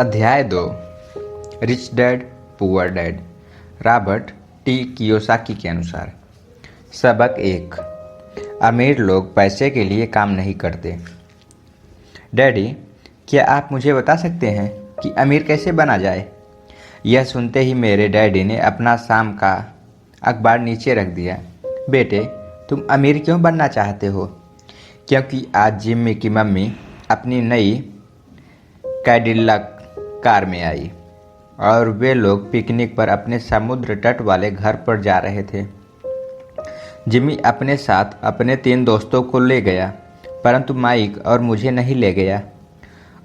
अध्याय 2 rich dad poor dad Robert T Kiyosaki के अनुसार। सबक 1। अमीर लोग पैसे के लिए काम नहीं करते। डैडी, क्या आप मुझे बता सकते हैं कि अमीर कैसे बना जाए? यह सुनते ही मेरे डैडी ने अपना शाम का अखबार नीचे रख दिया। बेटे, तुम अमीर क्यों बनना चाहते हो? क्योंकि आज जिम्मी की मम्मी अपनी नई कैडिलक कार में आई और वे लोग पिकनिक पर अपने समुद्र तट वाले घर पर जा रहे थे। जिम्मी अपने साथ अपने 3 दोस्तों को ले गया, परंतु माइक और मुझे नहीं ले गया।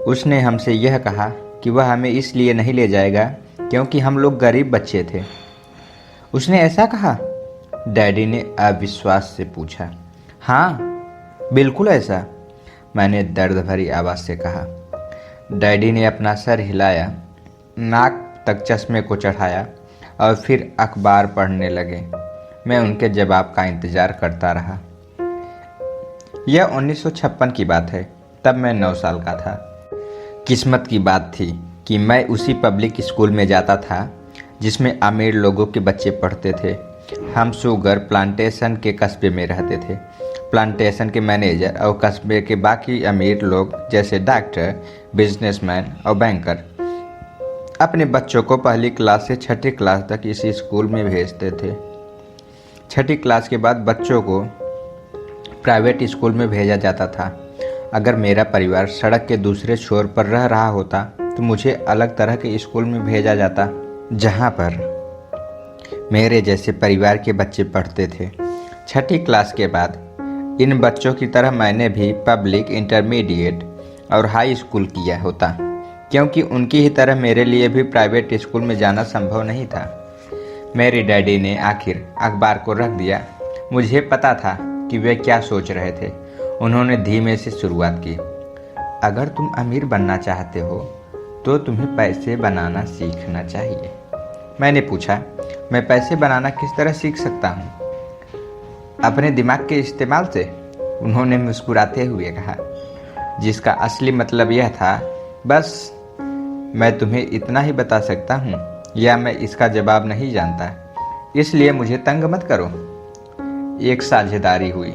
उसने हमसे यह कहा कि वह हमें इसलिए नहीं ले जाएगा क्योंकि हम लोग गरीब बच्चे थे। उसने ऐसा कहा? डैडी ने अविश्वास से पूछा। हाँ, बिल्कुल ऐसा, मैंने दर्द भरी आवाज़ से कहा। डैडी ने अपना सर हिलाया, नाक तक चश्मे को चढ़ाया और फिर अखबार पढ़ने लगे। मैं उनके जवाब का इंतज़ार करता रहा। यह 1956 की बात है। तब मैं 9 साल का था। किस्मत की बात थी कि मैं उसी पब्लिक स्कूल में जाता था जिसमें अमीर लोगों के बच्चे पढ़ते थे। हम शुगर प्लांटेशन के कस्बे में रहते थे। प्लांटेशन के मैनेजर और कस्बे के बाकी अमीर लोग जैसे डॉक्टर, बिजनेसमैन और बैंकर अपने बच्चों को पहली क्लास से 6ठी क्लास तक इसी स्कूल में भेजते थे। 6ठी क्लास के बाद बच्चों को प्राइवेट स्कूल में भेजा जाता था। अगर मेरा परिवार सड़क के दूसरे छोर पर रह रहा होता तो मुझे अलग तरह के स्कूल में भेजा जाता, जहाँ पर मेरे जैसे परिवार के बच्चे पढ़ते थे। 6ठी क्लास के बाद इन बच्चों की तरह मैंने भी पब्लिक, इंटरमीडिएट और हाई स्कूल किया होता, क्योंकि उनकी ही तरह मेरे लिए भी प्राइवेट स्कूल में जाना संभव नहीं था। मेरे डैडी ने आखिर अखबार को रख दिया। मुझे पता था कि वे क्या सोच रहे थे। उन्होंने धीमे से शुरुआत की। अगर तुम अमीर बनना चाहते हो तो तुम्हें पैसे बनाना सीखना चाहिए। मैंने पूछा, मैं पैसे बनाना किस तरह सीख सकता हूँ? अपने दिमाग के इस्तेमाल से, उन्होंने मुस्कुराते हुए कहा, जिसका असली मतलब यह था, बस मैं तुम्हें इतना ही बता सकता हूँ या मैं इसका जवाब नहीं जानता, इसलिए मुझे तंग मत करो। एक साझेदारी हुई।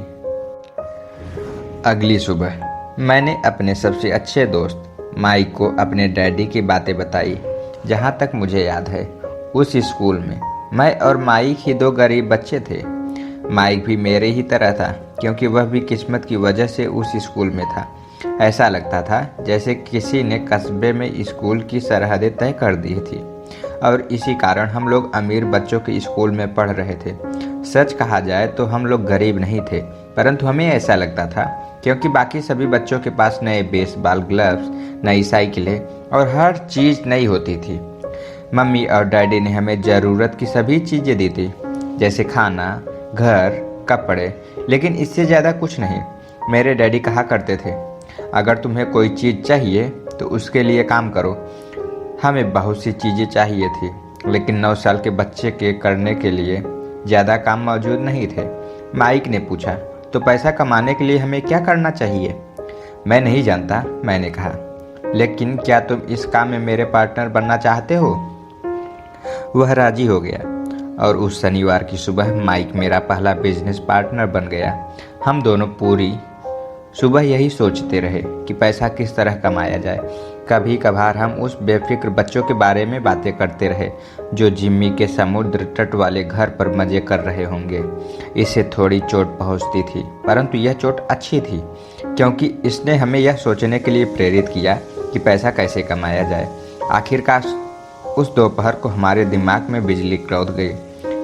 अगली सुबह मैंने अपने सबसे अच्छे दोस्त माइक को अपने डैडी की बातें बताई। जहाँ तक मुझे याद है, उस स्कूल में मैं और माइक ही 2 गरीब बच्चे थे। माइक भी मेरे ही तरह था, क्योंकि वह भी किस्मत की वजह से उस स्कूल में था। ऐसा लगता था जैसे किसी ने कस्बे में स्कूल की सरहदें तय कर दी थी और इसी कारण हम लोग अमीर बच्चों के स्कूल में पढ़ रहे थे। सच कहा जाए तो हम लोग गरीब नहीं थे, परंतु हमें ऐसा लगता था क्योंकि बाकी सभी बच्चों के पास नए बेसबॉल ग्लव्स, नई साइकिलें और हर चीज़ नई होती थी। मम्मी और डैडी ने हमें ज़रूरत की सभी चीज़ें दी थी, जैसे खाना, घर, कपड़े, लेकिन इससे ज़्यादा कुछ नहीं। मेरे डैडी कहा करते थे, अगर तुम्हें कोई चीज़ चाहिए तो उसके लिए काम करो। हमें बहुत सी चीज़ें चाहिए थी, लेकिन 9 साल के बच्चे के करने के लिए ज़्यादा काम मौजूद नहीं थे। माइक ने पूछा, तो पैसा कमाने के लिए हमें क्या करना चाहिए? मैं नहीं जानता, मैंने कहा, लेकिन क्या तुम इस काम में मेरे पार्टनर बनना चाहते हो? वह राजी हो गया और उस शनिवार की सुबह माइक मेरा पहला बिजनेस पार्टनर बन गया। हम दोनों पूरी सुबह यही सोचते रहे कि पैसा किस तरह कमाया जाए। कभी कभार हम उस बेफिक्र बच्चों के बारे में बातें करते रहे जो जिम्मी के समुद्र तट वाले घर पर मज़े कर रहे होंगे। इससे थोड़ी चोट पहुंचती थी, परंतु यह चोट अच्छी थी क्योंकि इसने हमें यह सोचने के लिए प्रेरित किया कि पैसा कैसे कमाया जाए। आखिरकार उस दोपहर को हमारे दिमाग में बिजली कौंध गई।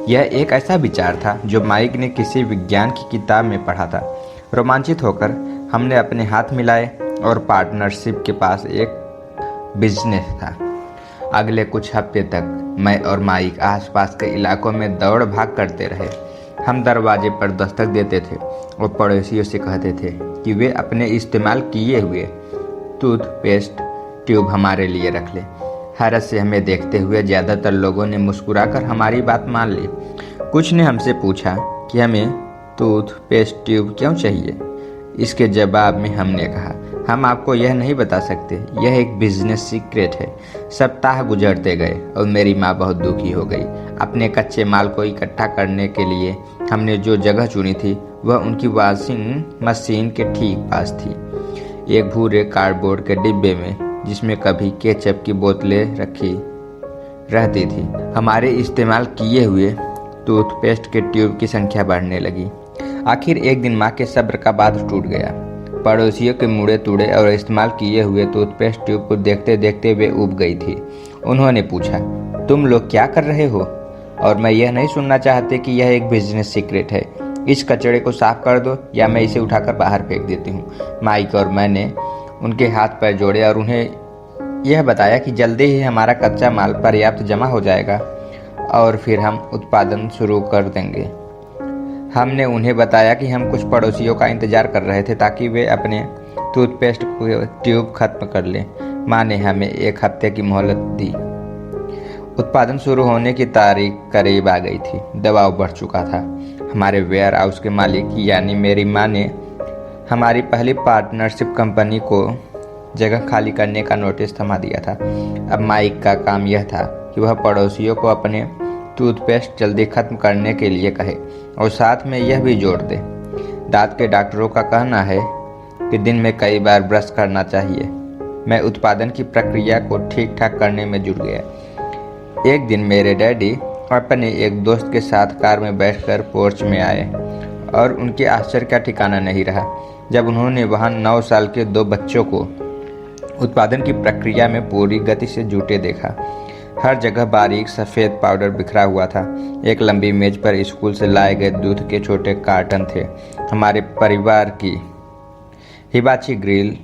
यह एक ऐसा विचार था जो माइक ने किसी विज्ञान की किताब में पढ़ा था। रोमांचित होकर हमने अपने हाथ मिलाए और पार्टनरशिप के पास एक बिजनेस था। अगले कुछ हफ्ते तक मैं और माइक आसपास के इलाकों में दौड़ भाग करते रहे। हम दरवाजे पर दस्तक देते थे और पड़ोसियों से कहते थे कि वे अपने इस्तेमाल किए हुए टूथपेस्ट ट्यूब हमारे लिए रख ले। हैरत से हमें देखते हुए ज़्यादातर लोगों ने मुस्कुराकर हमारी बात मान ली। कुछ ने हमसे पूछा कि हमें टूथपेस्ट ट्यूब क्यों चाहिए। इसके जवाब में हमने कहा, हम आपको यह नहीं बता सकते, यह एक बिजनेस सीक्रेट है। सप्ताह गुजरते गए और मेरी माँ बहुत दुखी हो गई। अपने कच्चे माल को इकट्ठा करने के लिए हमने जो जगह चुनी थी वह उनकी वॉशिंग मशीन के ठीक पास थी, एक भूरे कार्डबोर्ड के डिब्बे में जिसमें कभी केचप की बोतलें रखी रहती थी। हमारे इस्तेमाल किए हुए टूथपेस्ट के ट्यूब की संख्या बढ़ने लगी। आखिर एक दिन माँ के सब्र का बांध टूट गया। पड़ोसियों के मुड़े तुड़े और इस्तेमाल किए हुए टूथपेस्ट ट्यूब को देखते देखते वे उब गई थी। उन्होंने पूछा, तुम लोग क्या कर रहे हो? और मैं यह नहीं सुनना चाहती कि यह एक बिजनेस सीक्रेट है। इस कचरे को साफ कर दो या मैं इसे उठाकर बाहर फेंक देती हूँ। माइक और मैंने उनके हाथ पैर जोड़े और उन्हें यह बताया कि जल्दी ही हमारा कच्चा माल पर्याप्त जमा हो जाएगा और फिर हम उत्पादन शुरू कर देंगे। हमने उन्हें बताया कि हम कुछ पड़ोसियों का इंतजार कर रहे थे ताकि वे अपने टूथपेस्ट ट्यूब खत्म कर लें। माँ ने हमें 1 हफ्ते की मोहलत दी। उत्पादन शुरू होने की तारीख करीब आ गई थी। दबाव बढ़ चुका था। हमारे वेयर हाउस के मालिक यानी मेरी माँ ने हमारी पहली पार्टनरशिप कंपनी को जगह खाली करने का नोटिस थमा दिया था। अब माइक का काम यह था कि वह पड़ोसियों को अपने टूथपेस्ट जल्दी खत्म करने के लिए कहे और साथ में यह भी जोड़ दे, दांत के डॉक्टरों का कहना है कि दिन में कई बार ब्रश करना चाहिए। मैं उत्पादन की प्रक्रिया को ठीक ठाक करने में जुट गया। एक दिन मेरे डैडी अपने एक दोस्त के साथ कार में बैठकर पोर्च में आए और उनके आश्चर्य का ठिकाना नहीं रहा जब उन्होंने वहां 9 साल के 2 बच्चों को उत्पादन की प्रक्रिया में पूरी गति से जुटे देखा। हर जगह बारीक सफ़ेद पाउडर बिखरा हुआ था। एक लंबी मेज पर स्कूल से लाए गए दूध के छोटे कार्टन थे। हमारे परिवार की हिबाची ग्रिल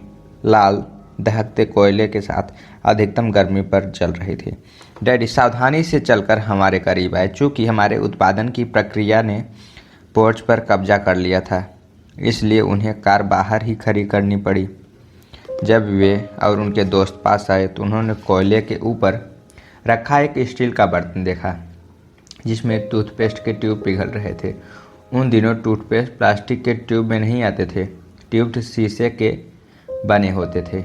लाल दहकते कोयले के साथ अधिकतम गर्मी पर जल रही थी। डैडी सावधानी से चलकर हमारे करीब आए। चूँकि हमारे उत्पादन की प्रक्रिया ने पोर्च पर कब्जा कर लिया था, इसलिए उन्हें कार बाहर ही खड़ी करनी पड़ी। जब वे और उनके दोस्त पास आए तो उन्होंने कोयले के ऊपर रखा एक स्टील का बर्तन देखा जिसमें टूथपेस्ट के ट्यूब पिघल रहे थे। उन दिनों टूथपेस्ट प्लास्टिक के ट्यूब में नहीं आते थे, ट्यूब शीशे के बने होते थे।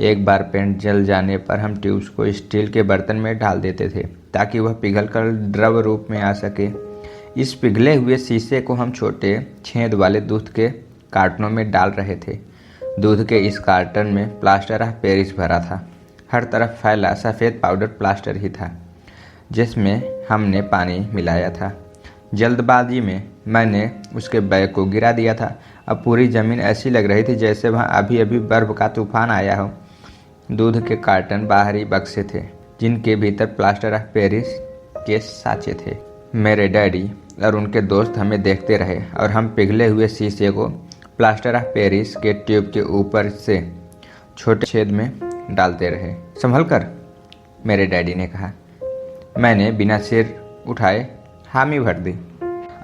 एक बार पेंट जल जाने पर हम ट्यूब्स को स्टील के बर्तन में डाल देते थे ताकि वह पिघलकर द्रव रूप में आ सके। इस पिघले हुए शीशे को हम छोटे छेद वाले दूध के कार्टनों में डाल रहे थे। दूध के इस कार्टन में प्लास्टर ऑफ पेरिस भरा था। हर तरफ फैला सफ़ेद पाउडर प्लास्टर ही था जिसमें हमने पानी मिलाया था। जल्दबाजी में मैंने उसके बैग को गिरा दिया था। अब पूरी ज़मीन ऐसी लग रही थी जैसे वहाँ अभी अभी बर्फ़ का तूफान आया हो। दूध के कार्टन बाहरी बक्से थे जिनके भीतर प्लास्टर ऑफ पेरिस के साँचे थे। मेरे डैडी और उनके दोस्त हमें देखते रहे और हम पिघले हुए शीशे को प्लास्टर ऑफ पेरिस के ट्यूब के ऊपर से छोटे छेद में डालते रहे। संभल कर, मेरे डैडी ने कहा। मैंने बिना सिर उठाए हामी भर दी।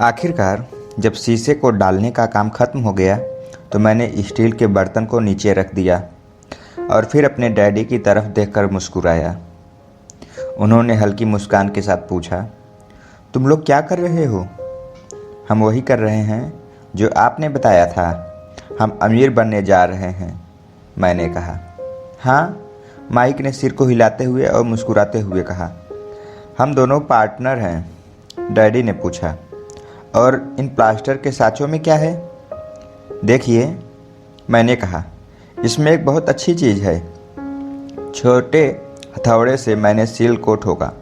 आखिरकार जब शीशे को डालने का काम खत्म हो गया तो मैंने स्टील के बर्तन को नीचे रख दिया और फिर अपने डैडी की तरफ देखकर मुस्कुराया। उन्होंने हल्की मुस्कान के साथ पूछा, तुम लोग क्या कर रहे हो? हम वही कर रहे हैं जो आपने बताया था, हम अमीर बनने जा रहे हैं, मैंने कहा। हाँ, माइक ने सिर को हिलाते हुए और मुस्कुराते हुए कहा। हम दोनों पार्टनर हैं, डैडी ने पूछा। और इन प्लास्टर के साँचों में क्या है? देखिए, मैंने कहा, इसमें एक बहुत अच्छी चीज़ है। छोटे हथौड़े से मैंने सील को ठोका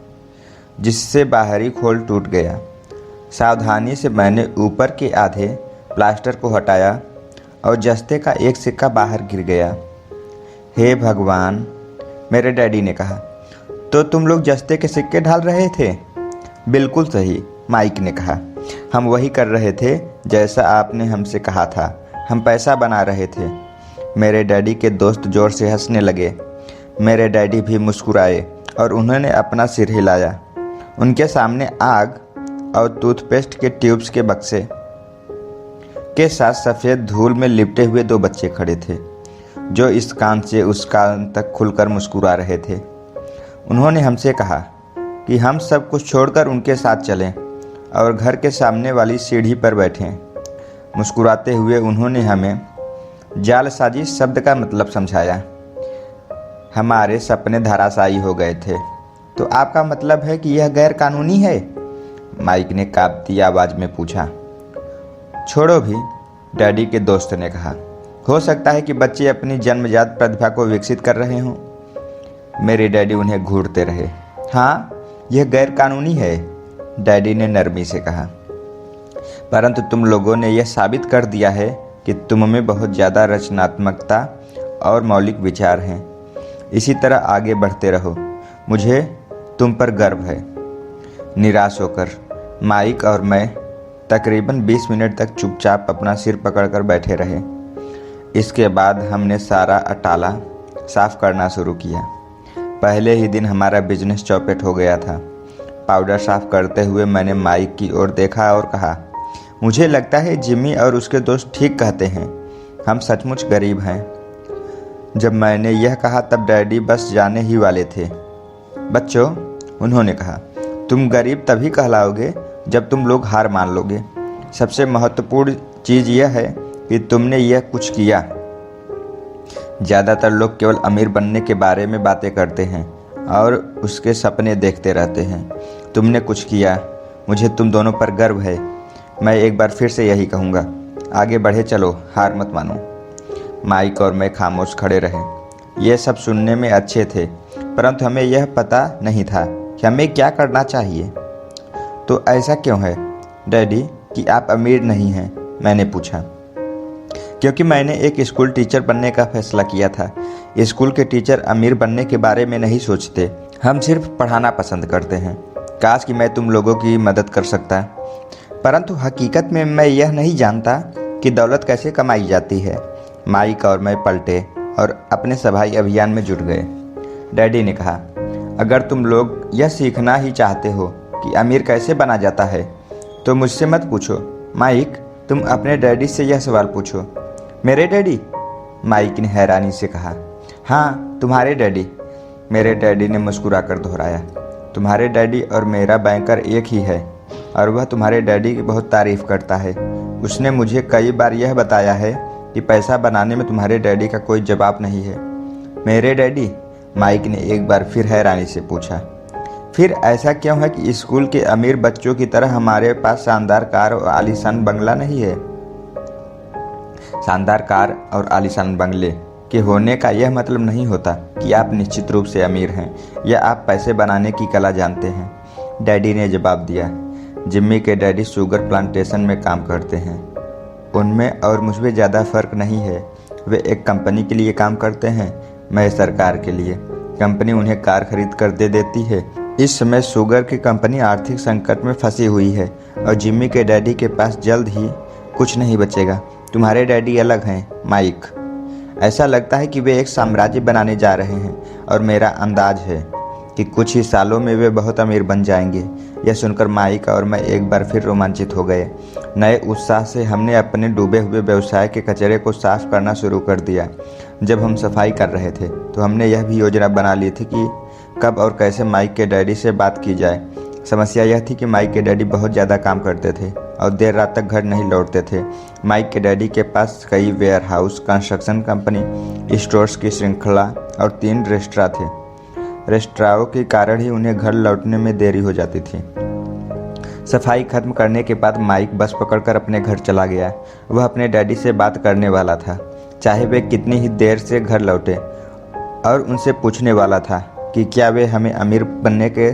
जिससे बाहरी खोल टूट गया। सावधानी से मैंने ऊपर के आधे प्लास्टर को हटाया और जस्ते का एक सिक्का बाहर गिर गया। हे भगवान, मेरे डैडी ने कहा। तो तुम लोग जस्ते के सिक्के ढाल रहे थे? बिल्कुल सही, माइक ने कहा। हम वही कर रहे थे जैसा आपने हमसे कहा था। हम पैसा बना रहे थे। मेरे डैडी के दोस्त जोर से हंसने लगे। मेरे डैडी भी मुस्कुराए और उन्होंने अपना सिर हिलाया। उनके सामने आग और टूथपेस्ट के ट्यूब्स के बक्से के साथ सफ़ेद धूल में लिपटे हुए 2 बच्चे खड़े थे जो इस कान से उस कान तक खुलकर मुस्कुरा रहे थे। उन्होंने हमसे कहा कि हम सब कुछ छोड़कर उनके साथ चलें और घर के सामने वाली सीढ़ी पर बैठें। मुस्कुराते हुए उन्होंने हमें जालसाजी शब्द का मतलब समझाया। हमारे सपने धराशायी हो गए थे। तो आपका मतलब है कि यह गैर कानूनी है? माइक ने कांपती आवाज में पूछा। छोड़ो भी, डैडी के दोस्त ने कहा। हो सकता है कि बच्चे अपनी जन्मजात प्रतिभा को विकसित कर रहे हों। मेरे डैडी उन्हें घूरते रहे। हाँ, यह गैर कानूनी है, डैडी ने नरमी से कहा। परंतु तुम लोगों ने यह साबित कर दिया है कि तुम में बहुत ज़्यादा रचनात्मकता और मौलिक विचार हैं। इसी तरह आगे बढ़ते रहो। मुझे तुम पर गर्व है। निराश होकर माइक और मैं तकरीबन 20 मिनट तक चुपचाप अपना सिर पकड़कर बैठे रहे। इसके बाद हमने सारा अटाला साफ करना शुरू किया। पहले ही दिन हमारा बिजनेस चौपट हो गया था। पाउडर साफ करते हुए मैंने माइक की ओर देखा और कहा, मुझे लगता है जिमी और उसके दोस्त ठीक कहते हैं। हम सचमुच गरीब हैं। जब मैंने यह कहा तब डैडी बस जाने ही वाले थे। बच्चों, उन्होंने कहा, तुम गरीब तभी कहलाओगे जब तुम लोग हार मान लोगे। सबसे महत्वपूर्ण चीज़ यह है कि तुमने यह कुछ किया। ज़्यादातर लोग केवल अमीर बनने के बारे में बातें करते हैं और उसके सपने देखते रहते हैं। तुमने कुछ किया। मुझे तुम दोनों पर गर्व है। मैं एक बार फिर से यही कहूँगा, आगे बढ़े चलो, हार मत मानो। माइक और मैं खामोश खड़े रहे। यह सब सुनने में अच्छे थे, परंतु हमें यह पता नहीं था कि हमें क्या करना चाहिए। तो ऐसा क्यों है डैडी कि आप अमीर नहीं हैं? मैंने पूछा। क्योंकि मैंने एक स्कूल टीचर बनने का फैसला किया था। स्कूल के टीचर अमीर बनने के बारे में नहीं सोचते, हम सिर्फ पढ़ाना पसंद करते हैं। काश कि मैं तुम लोगों की मदद कर सकता, परंतु हकीकत में मैं यह नहीं जानता कि दौलत कैसे कमाई जाती है। माइक और मैं पलटे और अपने सफाई अभियान में जुट गए। डैडी ने कहा, अगर तुम लोग यह सीखना ही चाहते हो कि अमीर कैसे बना जाता है तो मुझसे मत पूछो। माइक, तुम अपने डैडी से यह सवाल पूछो। मेरे डैडी? माइक ने हैरानी से कहा। हाँ, तुम्हारे डैडी, मेरे डैडी ने मुस्कुराकर दोहराया। तुम्हारे डैडी और मेरा बैंकर एक ही है और वह तुम्हारे डैडी की बहुत तारीफ करता है। उसने मुझे कई बार यह बताया है कि पैसा बनाने में तुम्हारे डैडी का कोई जवाब नहीं है। मेरे डैडी? माइक ने एक बार फिर हैरानी से पूछा। फिर ऐसा क्यों है कि स्कूल के अमीर बच्चों की तरह हमारे पास शानदार कार और आलीशान बंगला नहीं है? शानदार कार और आलीशान बंगले के होने का यह मतलब नहीं होता कि आप निश्चित रूप से अमीर हैं या आप पैसे बनाने की कला जानते हैं, डैडी ने जवाब दिया। जिम्मी के डैडी शुगर प्लांटेशन में काम करते हैं। उनमें और मुझमें ज़्यादा फर्क नहीं है। वे एक कंपनी के लिए काम करते हैं, मैं सरकार के लिए। कंपनी उन्हें कार खरीद कर दे देती है। इस समय शुगर की कंपनी आर्थिक संकट में फंसी हुई है और जिम्मी के डैडी के पास जल्द ही कुछ नहीं बचेगा। तुम्हारे डैडी अलग हैं, माइक। ऐसा लगता है कि वे एक साम्राज्य बनाने जा रहे हैं और मेरा अंदाज है कि कुछ ही सालों में वे बहुत अमीर बन जाएंगे। यह सुनकर माइक और मैं एक बार फिर रोमांचित हो गए। नए उत्साह से हमने अपने डूबे हुए व्यवसाय के कचरे को साफ करना शुरू कर दिया। जब हम सफाई कर रहे थे तो हमने यह भी योजना बना ली थी कि कब और कैसे माइक के डैडी से बात की जाए। समस्या यह थी कि माइक के डैडी बहुत ज़्यादा काम करते थे और देर रात तक घर नहीं लौटते थे। माइक के डैडी के पास कई warehouse, construction company, stores की श्रृंखला और 3 रेस्टोरां थे। रेस्टोरांों के कारण ही उन्हें घर लौटने में देरी हो जाती थी। सफाई खत्म करने के बाद माइक बस पकड़कर अपने घर चला गया। वह अपने डैडी से बात करने वाला था, चाहे वे कितनी ही देर से घर लौटे, और उनसे पूछने वाला था कि क्या वे हमें अमीर बनने के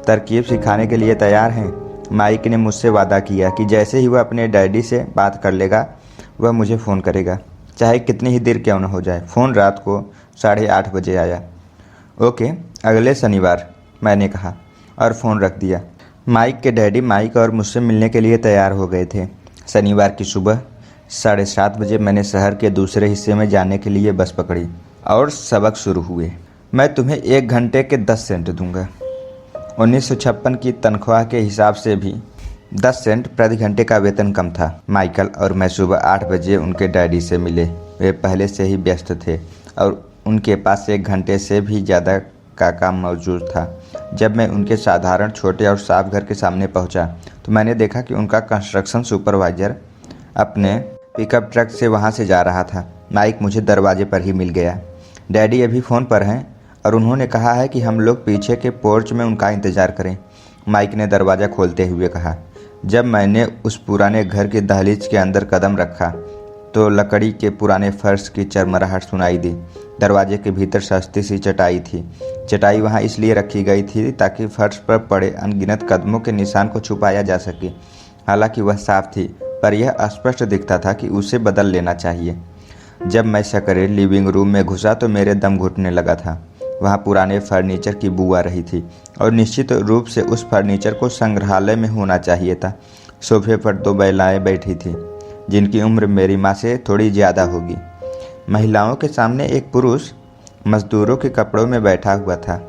तरकीब सिखाने के लिए तैयार हैं। माइक ने मुझसे वादा किया कि जैसे ही वह अपने डैडी से बात कर लेगा वह मुझे फ़ोन करेगा, चाहे कितनी ही देर क्यों न हो जाए। फ़ोन रात को 8:30 बजे आया। ओके, अगले शनिवार, मैंने कहा और फ़ोन रख दिया। माइक के डैडी माइक और मुझसे मिलने के लिए तैयार हो गए थे। शनिवार की सुबह 7:30 बजे मैंने शहर के दूसरे हिस्से में जाने के लिए बस पकड़ी और सबक शुरू हुए। मैं तुम्हें 1 घंटे के 10 सेंट दूंगा। 1956 की तनख्वाह के हिसाब से भी 10 सेंट प्रति घंटे का वेतन कम था। माइकल और मैं सुबह 8 बजे उनके डैडी से मिले। वे पहले से ही व्यस्त थे और उनके पास 1 घंटे से भी ज़्यादा का काम मौजूद था। जब मैं उनके साधारण छोटे और साफ घर के सामने पहुंचा तो मैंने देखा कि उनका कंस्ट्रक्शन सुपरवाइज़र अपने पिकअप ट्रक से वहाँ से जा रहा था। माइक मुझे दरवाजे पर ही मिल गया। डैडी अभी फ़ोन पर हैं और उन्होंने कहा है कि हम लोग पीछे के पोर्च में उनका इंतज़ार करें। माइक ने दरवाज़ा खोलते हुए कहा। जब मैंने उस पुराने घर के दहलीज के अंदर कदम रखा तो लकड़ी के पुराने फर्श की चरमराहट सुनाई दी। दरवाजे के भीतर सस्ती सी चटाई थी। चटाई वहाँ इसलिए रखी गई थी ताकि फर्श पर पड़े अनगिनत कदमों के निशान को छुपाया जा सके। हालांकि वह साफ थी, पर यह स्पष्ट दिखता था कि उसे बदल लेना चाहिए। जब मैं सकरे लिविंग रूम में घुसा तो मेरे दम घुटने लगा था। वहाँ पुराने फर्नीचर की बू आ रही थी और निश्चित रूप से उस फर्नीचर को संग्रहालय में होना चाहिए था। सोफे पर 2 महिलाएं बैठी थीं, जिनकी उम्र मेरी माँ से थोड़ी ज़्यादा होगी। महिलाओं के सामने एक पुरुष मजदूरों के कपड़ों में बैठा हुआ था।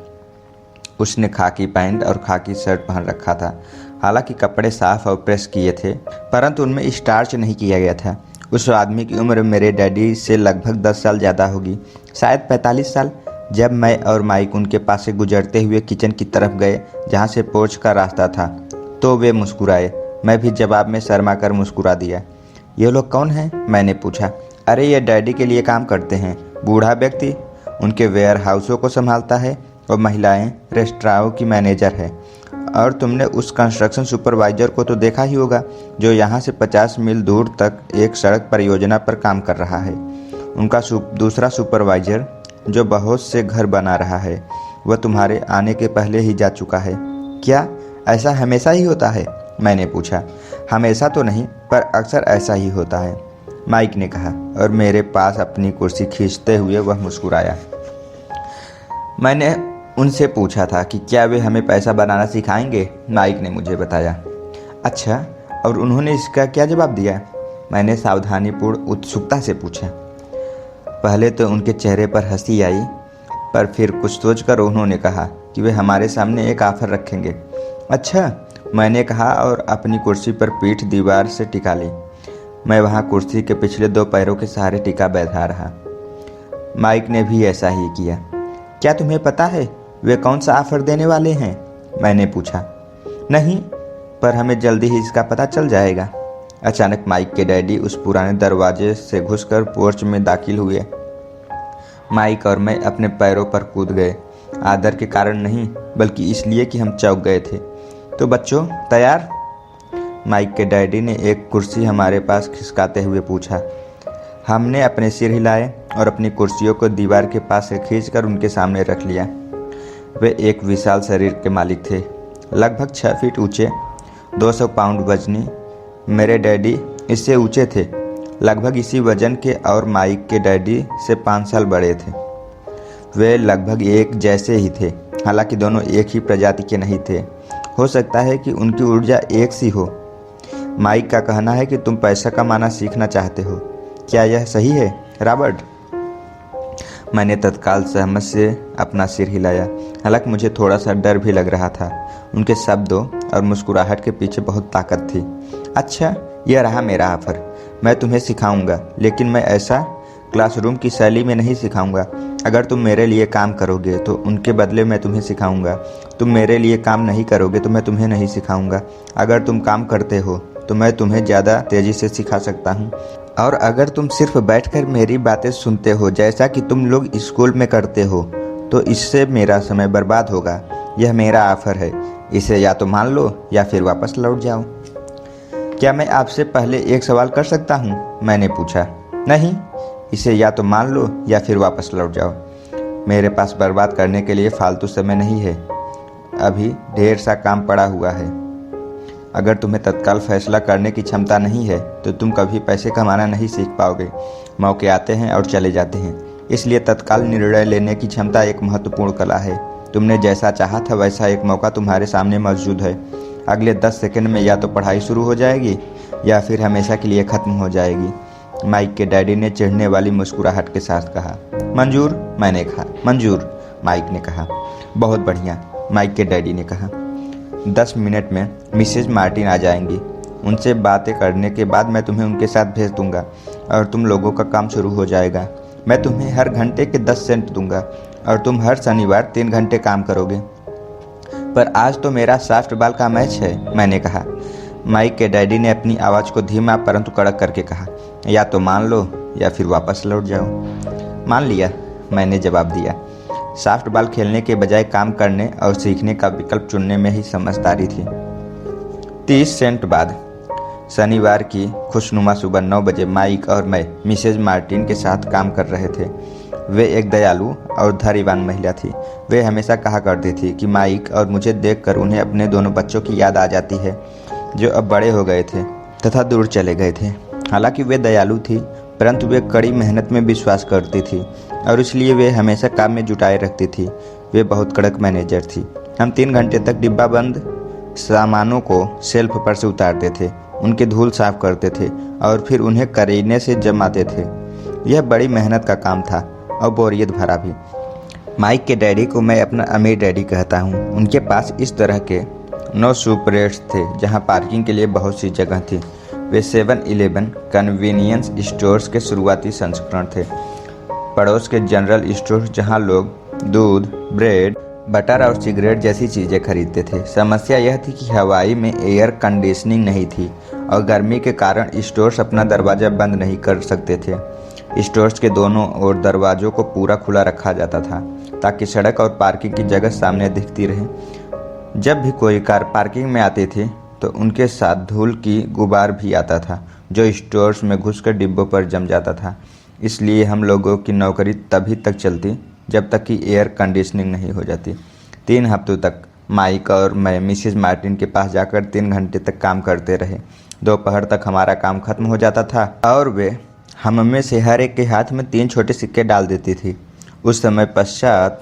उसने खाकी पैंट और खाकी शर्ट पहन रखा था। हालांकि कपड़े साफ और प्रेस किए थे, परंतु उनमें स्टार्च नहीं किया गया था। उस आदमी की उम्र मेरे डैडी से लगभग 10 साल ज़्यादा होगी, शायद 45 साल। जब मैं और माइक उनके पास से गुजरते हुए किचन की तरफ गए, जहाँ से पोर्च का रास्ता था, तो वे मुस्कुराए। मैं भी जवाब में शर्मा कर मुस्कुरा दिया। ये लोग कौन हैं? मैंने पूछा। अरे ये डैडी के लिए काम करते हैं। बूढ़ा व्यक्ति उनके वेयर हाउसों को संभालता है और महिलाएं रेस्टोरेंट की मैनेजर है। और तुमने उस कंस्ट्रक्शन सुपरवाइजर को तो देखा ही होगा, जो यहाँ से 50 मील दूर तक एक सड़क परियोजना पर काम कर रहा है। उनका दूसरा सुपरवाइजर जो बहुत से घर बना रहा है, वह तुम्हारे आने के पहले ही जा चुका है। क्या ऐसा हमेशा ही होता है? मैंने पूछा। हमेशा तो नहीं, पर अक्सर ऐसा ही होता है, माइक ने कहा और मेरे पास अपनी कुर्सी खींचते हुए वह मुस्कुराया। मैंने उनसे पूछा था कि क्या वे हमें पैसा बनाना सिखाएंगे। माइक ने मुझे बताया। अच्छा, और उन्होंने इसका क्या जवाब दिया? मैंने सावधानीपूर्ण उत्सुकता से पूछा। पहले तो उनके चेहरे पर हंसी आई, पर फिर कुछ सोचकर उन्होंने कहा कि वे हमारे सामने एक ऑफर रखेंगे। अच्छा, मैंने कहा और अपनी कुर्सी पर पीठ दीवार से टिका ली। मैं वहाँ कुर्सी के पिछले 2 पैरों के सहारे टिका बैठा रहा। माइक ने भी ऐसा ही किया। क्या तुम्हें पता है वे कौन सा ऑफर देने वाले हैं? मैंने पूछा। नहीं, पर हमें जल्दी ही इसका पता चल जाएगा। अचानक माइक के डैडी उस पुराने दरवाजे से घुसकर पोर्च में दाखिल हुए। माइक और मैं अपने पैरों पर कूद गए, आदर के कारण नहीं, बल्कि इसलिए कि हम चौंक गए थे। तो बच्चों, तैयार? माइक के डैडी ने एक कुर्सी हमारे पास खिसकाते हुए पूछा। हमने अपने सिर हिलाए और अपनी कुर्सियों को दीवार के पास से खींचकर उनके सामने रख लिया। वे एक विशाल शरीर के मालिक थे, लगभग 6 फीट ऊंचे, 200 पाउंड वजनी। मेरे डैडी इससे ऊंचे थे, लगभग इसी वजन के, और माइक के डैडी से 5 साल बड़े थे। वे लगभग एक जैसे ही थे, हालांकि दोनों एक ही प्रजाति के नहीं थे। हो सकता है कि उनकी ऊर्जा एक सी हो। माइक का कहना है कि तुम पैसा कमाना सीखना चाहते हो। क्या यह सही है, रॉबर्ट? मैंने तत्काल सहमत से अपना सिर हिलाया, हालांकि मुझे थोड़ा सा डर भी लग रहा था। उनके शब्दों और मुस्कुराहट के पीछे बहुत ताकत थी। अच्छा, यह रहा मेरा ऑफर। मैं तुम्हें सिखाऊंगा, लेकिन मैं ऐसा क्लासरूम की शैली में नहीं सिखाऊंगा। अगर तुम मेरे लिए काम करोगे तो उनके बदले मैं तुम्हें सिखाऊंगा। तुम मेरे लिए काम नहीं करोगे तो मैं तुम्हें नहीं सिखाऊंगा। अगर तुम काम करते हो तो मैं तुम्हें ज़्यादा तेज़ी से सिखा सकता हूँ, और अगर तुम सिर्फ बैठकर मेरी बातें सुनते हो जैसा कि तुम लोग स्कूल में करते हो, तो इससे मेरा समय बर्बाद होगा। यह मेरा ऑफर है, इसे या तो मान लो या फिर वापस लौट जाओ। क्या मैं आपसे पहले एक सवाल कर सकता हूँ? मैंने पूछा। नहीं, इसे या तो मान लो या फिर वापस लौट जाओ। मेरे पास बर्बाद करने के लिए फालतू समय नहीं है, अभी ढेर सा काम पड़ा हुआ है। अगर तुम्हें तत्काल फैसला करने की क्षमता नहीं है तो तुम कभी पैसे कमाना नहीं सीख पाओगे। मौके आते हैं और चले जाते हैं, इसलिए तत्काल निर्णय लेने की क्षमता एक महत्वपूर्ण कला है। तुमने जैसा चाहा था वैसा एक मौका तुम्हारे सामने मौजूद है। अगले 10 सेकंड में या तो पढ़ाई शुरू हो जाएगी या फिर हमेशा के लिए ख़त्म हो जाएगी। माइक के डैडी ने चिढ़ने वाली मुस्कुराहट के साथ कहा। मंजूर? मैंने कहा। मंजूर, माइक ने कहा। बहुत बढ़िया, माइक के डैडी ने कहा। 10 मिनट में मिसेज मार्टिन आ जाएंगी। उनसे बातें करने के बाद मैं तुम्हें उनके साथ भेज दूंगा और तुम लोगों का काम शुरू हो जाएगा। मैं तुम्हें हर घंटे के 10 सेंट दूंगा और तुम हर शनिवार 3 घंटे काम करोगे। पर आज तो मेरा सॉफ्टबॉल का मैच है, मैंने कहा। माइक के डैडी ने अपनी आवाज़ को धीमा परंतु कड़क करके कहा, या तो मान लो या फिर वापस लौट जाओ। मान लिया, मैंने जवाब दिया। सॉफ्ट बॉल खेलने के बजाय काम करने और सीखने का विकल्प चुनने में ही समझदारी थी। 30 सेंट बाद शनिवार की खुशनुमा सुबह 9 बजे माइक और मैं मिसेज मार्टिन के साथ काम कर रहे थे। वे एक दयालु और धैर्यवान महिला थी। वे हमेशा कहा करती थी कि माइक और मुझे देखकर उन्हें अपने दोनों बच्चों की याद आ जाती है जो अब बड़े हो गए थे तथा दूर चले गए थे। हालांकि वे दयालु थी, परंतु वे कड़ी मेहनत में विश्वास करती थी और इसलिए वे हमेशा काम में जुटाए रखती थी। वे बहुत कड़क मैनेजर थी। हम 3 घंटे तक डिब्बा बंद सामानों को शेल्फ पर से उतारते थे, उनके धूल साफ करते थे और फिर उन्हें करीने से जमाते थे। यह बड़ी मेहनत का काम था और बोरियत भरा भी। माइक के डैडी को मैं अपना अमीर डैडी कहता हूँ। उनके पास इस तरह के 9 सुपरेट्स थे जहाँ पार्किंग के लिए बहुत सी जगह थी। वे 7-Eleven कन्वीनियंस स्टोर्स के शुरुआती संस्करण थे। पड़ोस के जनरल स्टोर जहाँ लोग दूध, ब्रेड, बटर और सिगरेट जैसी चीज़ें खरीदते थे। समस्या यह थी कि हवाई में एयर कंडीशनिंग नहीं थी और गर्मी के कारण स्टोर्स अपना दरवाज़ा बंद नहीं कर सकते थे। स्टोर्स के दोनों ओर दरवाज़ों को पूरा खुला रखा जाता था ताकि सड़क और पार्किंग की जगह सामने दिखती रहे। जब भी कोई कार पार्किंग में आती थी तो उनके साथ धूल की गुबार भी आता था जो स्टोर्स में घुसकर डिब्बों पर जम जाता था। इसलिए हम लोगों की नौकरी तभी तक चलती जब तक कि एयर कंडीशनिंग नहीं हो जाती। 3 हफ्तों तक माइक और मैं मिसेज मार्टिन के पास जाकर 3 घंटे तक काम करते रहे। दोपहर तक हमारा काम खत्म हो जाता था और वे हम में से हर एक के हाथ में 3 छोटे सिक्के डाल देती थी। उस समय पश्चात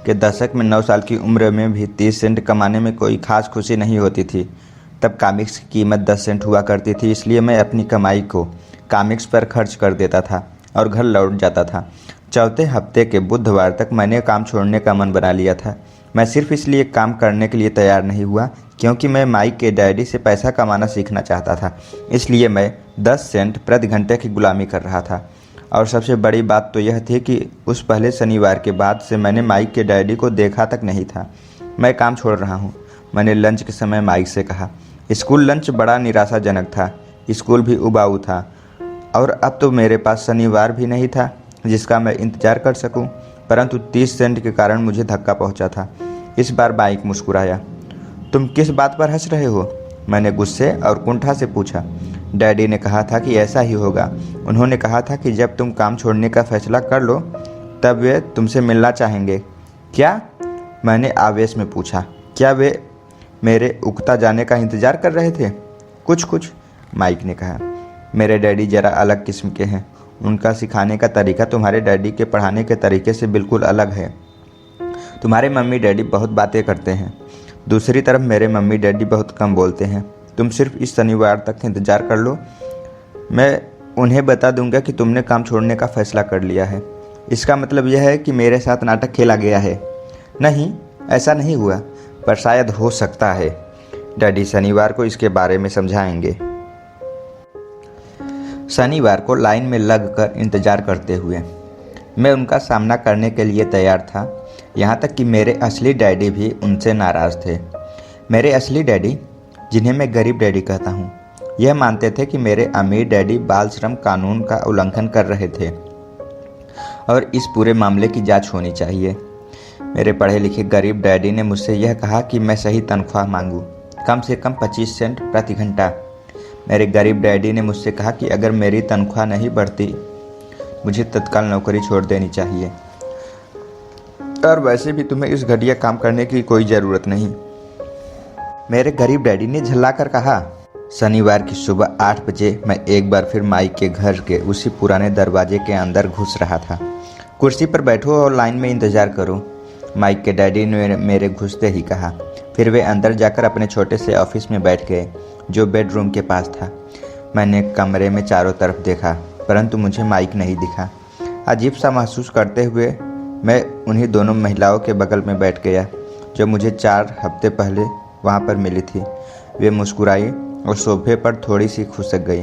के दशक में 9 साल की उम्र में भी 30 सेंट कमाने में कोई खास खुशी नहीं होती थी। तब कॉमिक्स की कीमत 10 सेंट हुआ करती थी, इसलिए मैं अपनी कमाई को कॉमिक्स पर खर्च कर देता था और घर लौट जाता था। चौथे हफ्ते के बुधवार तक मैंने काम छोड़ने का मन बना लिया था। मैं सिर्फ इसलिए काम करने के लिए तैयार नहीं हुआ क्योंकि मैं माइक के डैडी से पैसा कमाना सीखना चाहता था। इसलिए मैं 10 सेंट प्रति घंटे की गुलामी कर रहा था। और सबसे बड़ी बात तो यह थी कि उस पहले शनिवार के बाद से मैंने माइक के डैडी को देखा तक नहीं था। मैं काम छोड़ रहा हूँ, मैंने लंच के समय माइक से कहा। स्कूल लंच बड़ा निराशाजनक था। स्कूल भी उबाऊ था और अब तो मेरे पास शनिवार भी नहीं था जिसका मैं इंतज़ार कर सकूं। परंतु 30 सेंट के कारण मुझे धक्का पहुंचा था। इस बार माइक मुस्कुराया। तुम किस बात पर हंस रहे हो? मैंने गुस्से और कुंठा से पूछा। डैडी ने कहा था कि ऐसा ही होगा। उन्होंने कहा था कि जब तुम काम छोड़ने का फैसला कर लो तब वे तुमसे मिलना चाहेंगे। क्या? मैंने आवेश में पूछा। क्या वे मेरे उकता जाने का इंतज़ार कर रहे थे? कुछ, माइक ने कहा। मेरे डैडी ज़रा अलग किस्म के हैं। उनका सिखाने का तरीका तुम्हारे डैडी के पढ़ाने के तरीके से बिल्कुल अलग है। तुम्हारे मम्मी डैडी बहुत बातें करते हैं, दूसरी तरफ मेरे मम्मी डैडी बहुत कम बोलते हैं। तुम सिर्फ इस शनिवार तक इंतज़ार कर लो, मैं उन्हें बता दूंगा कि तुमने काम छोड़ने का फैसला कर लिया है। इसका मतलब यह है कि मेरे साथ नाटक खेला गया है? नहीं, ऐसा नहीं हुआ, पर शायद हो सकता है। डैडी शनिवार को इसके बारे में समझाएंगे। शनिवार को लाइन में लगकर इंतज़ार करते हुए मैं उनका सामना करने के लिए तैयार था, यहाँ तक कि मेरे असली डैडी भी उनसे नाराज़ थे। मेरे असली डैडी, जिन्हें मैं गरीब डैडी कहता हूँ, यह मानते थे कि मेरे अमीर डैडी बाल श्रम कानून का उल्लंघन कर रहे थे और इस पूरे मामले की जांच होनी चाहिए। मेरे पढ़े लिखे गरीब डैडी ने मुझसे यह कहा कि मैं सही तनख्वाह मांगूँ, कम से कम 25 सेंट प्रति घंटा। मेरे गरीब डैडी ने मुझसे कहा कि अगर मेरी तनख्वाह नहीं बढ़ती मुझे तत्काल नौकरी छोड़ देनी चाहिए, और वैसे भी तुम्हें इस घटिया काम करने की कोई ज़रूरत नहीं। मेरे गरीब डैडी ने झल्लाकर कहा। शनिवार की सुबह 8 बजे मैं एक बार फिर माइक के घर के उसी पुराने दरवाजे के अंदर घुस रहा था। कुर्सी पर बैठो और लाइन में इंतज़ार करो, माइक के डैडी ने मेरे घुसते ही कहा। फिर वे अंदर जाकर अपने छोटे से ऑफिस में बैठ गए जो बेडरूम के पास था। मैंने कमरे में चारों तरफ देखा, परंतु मुझे माइक नहीं दिखा। अजीब सा महसूस करते हुए मैं उन्हीं दोनों महिलाओं के बगल में बैठ गया जो मुझे 4 हफ्ते पहले वहाँ पर मिली थी। वे मुस्कुराई और सोफे पर थोड़ी सी खिसक गई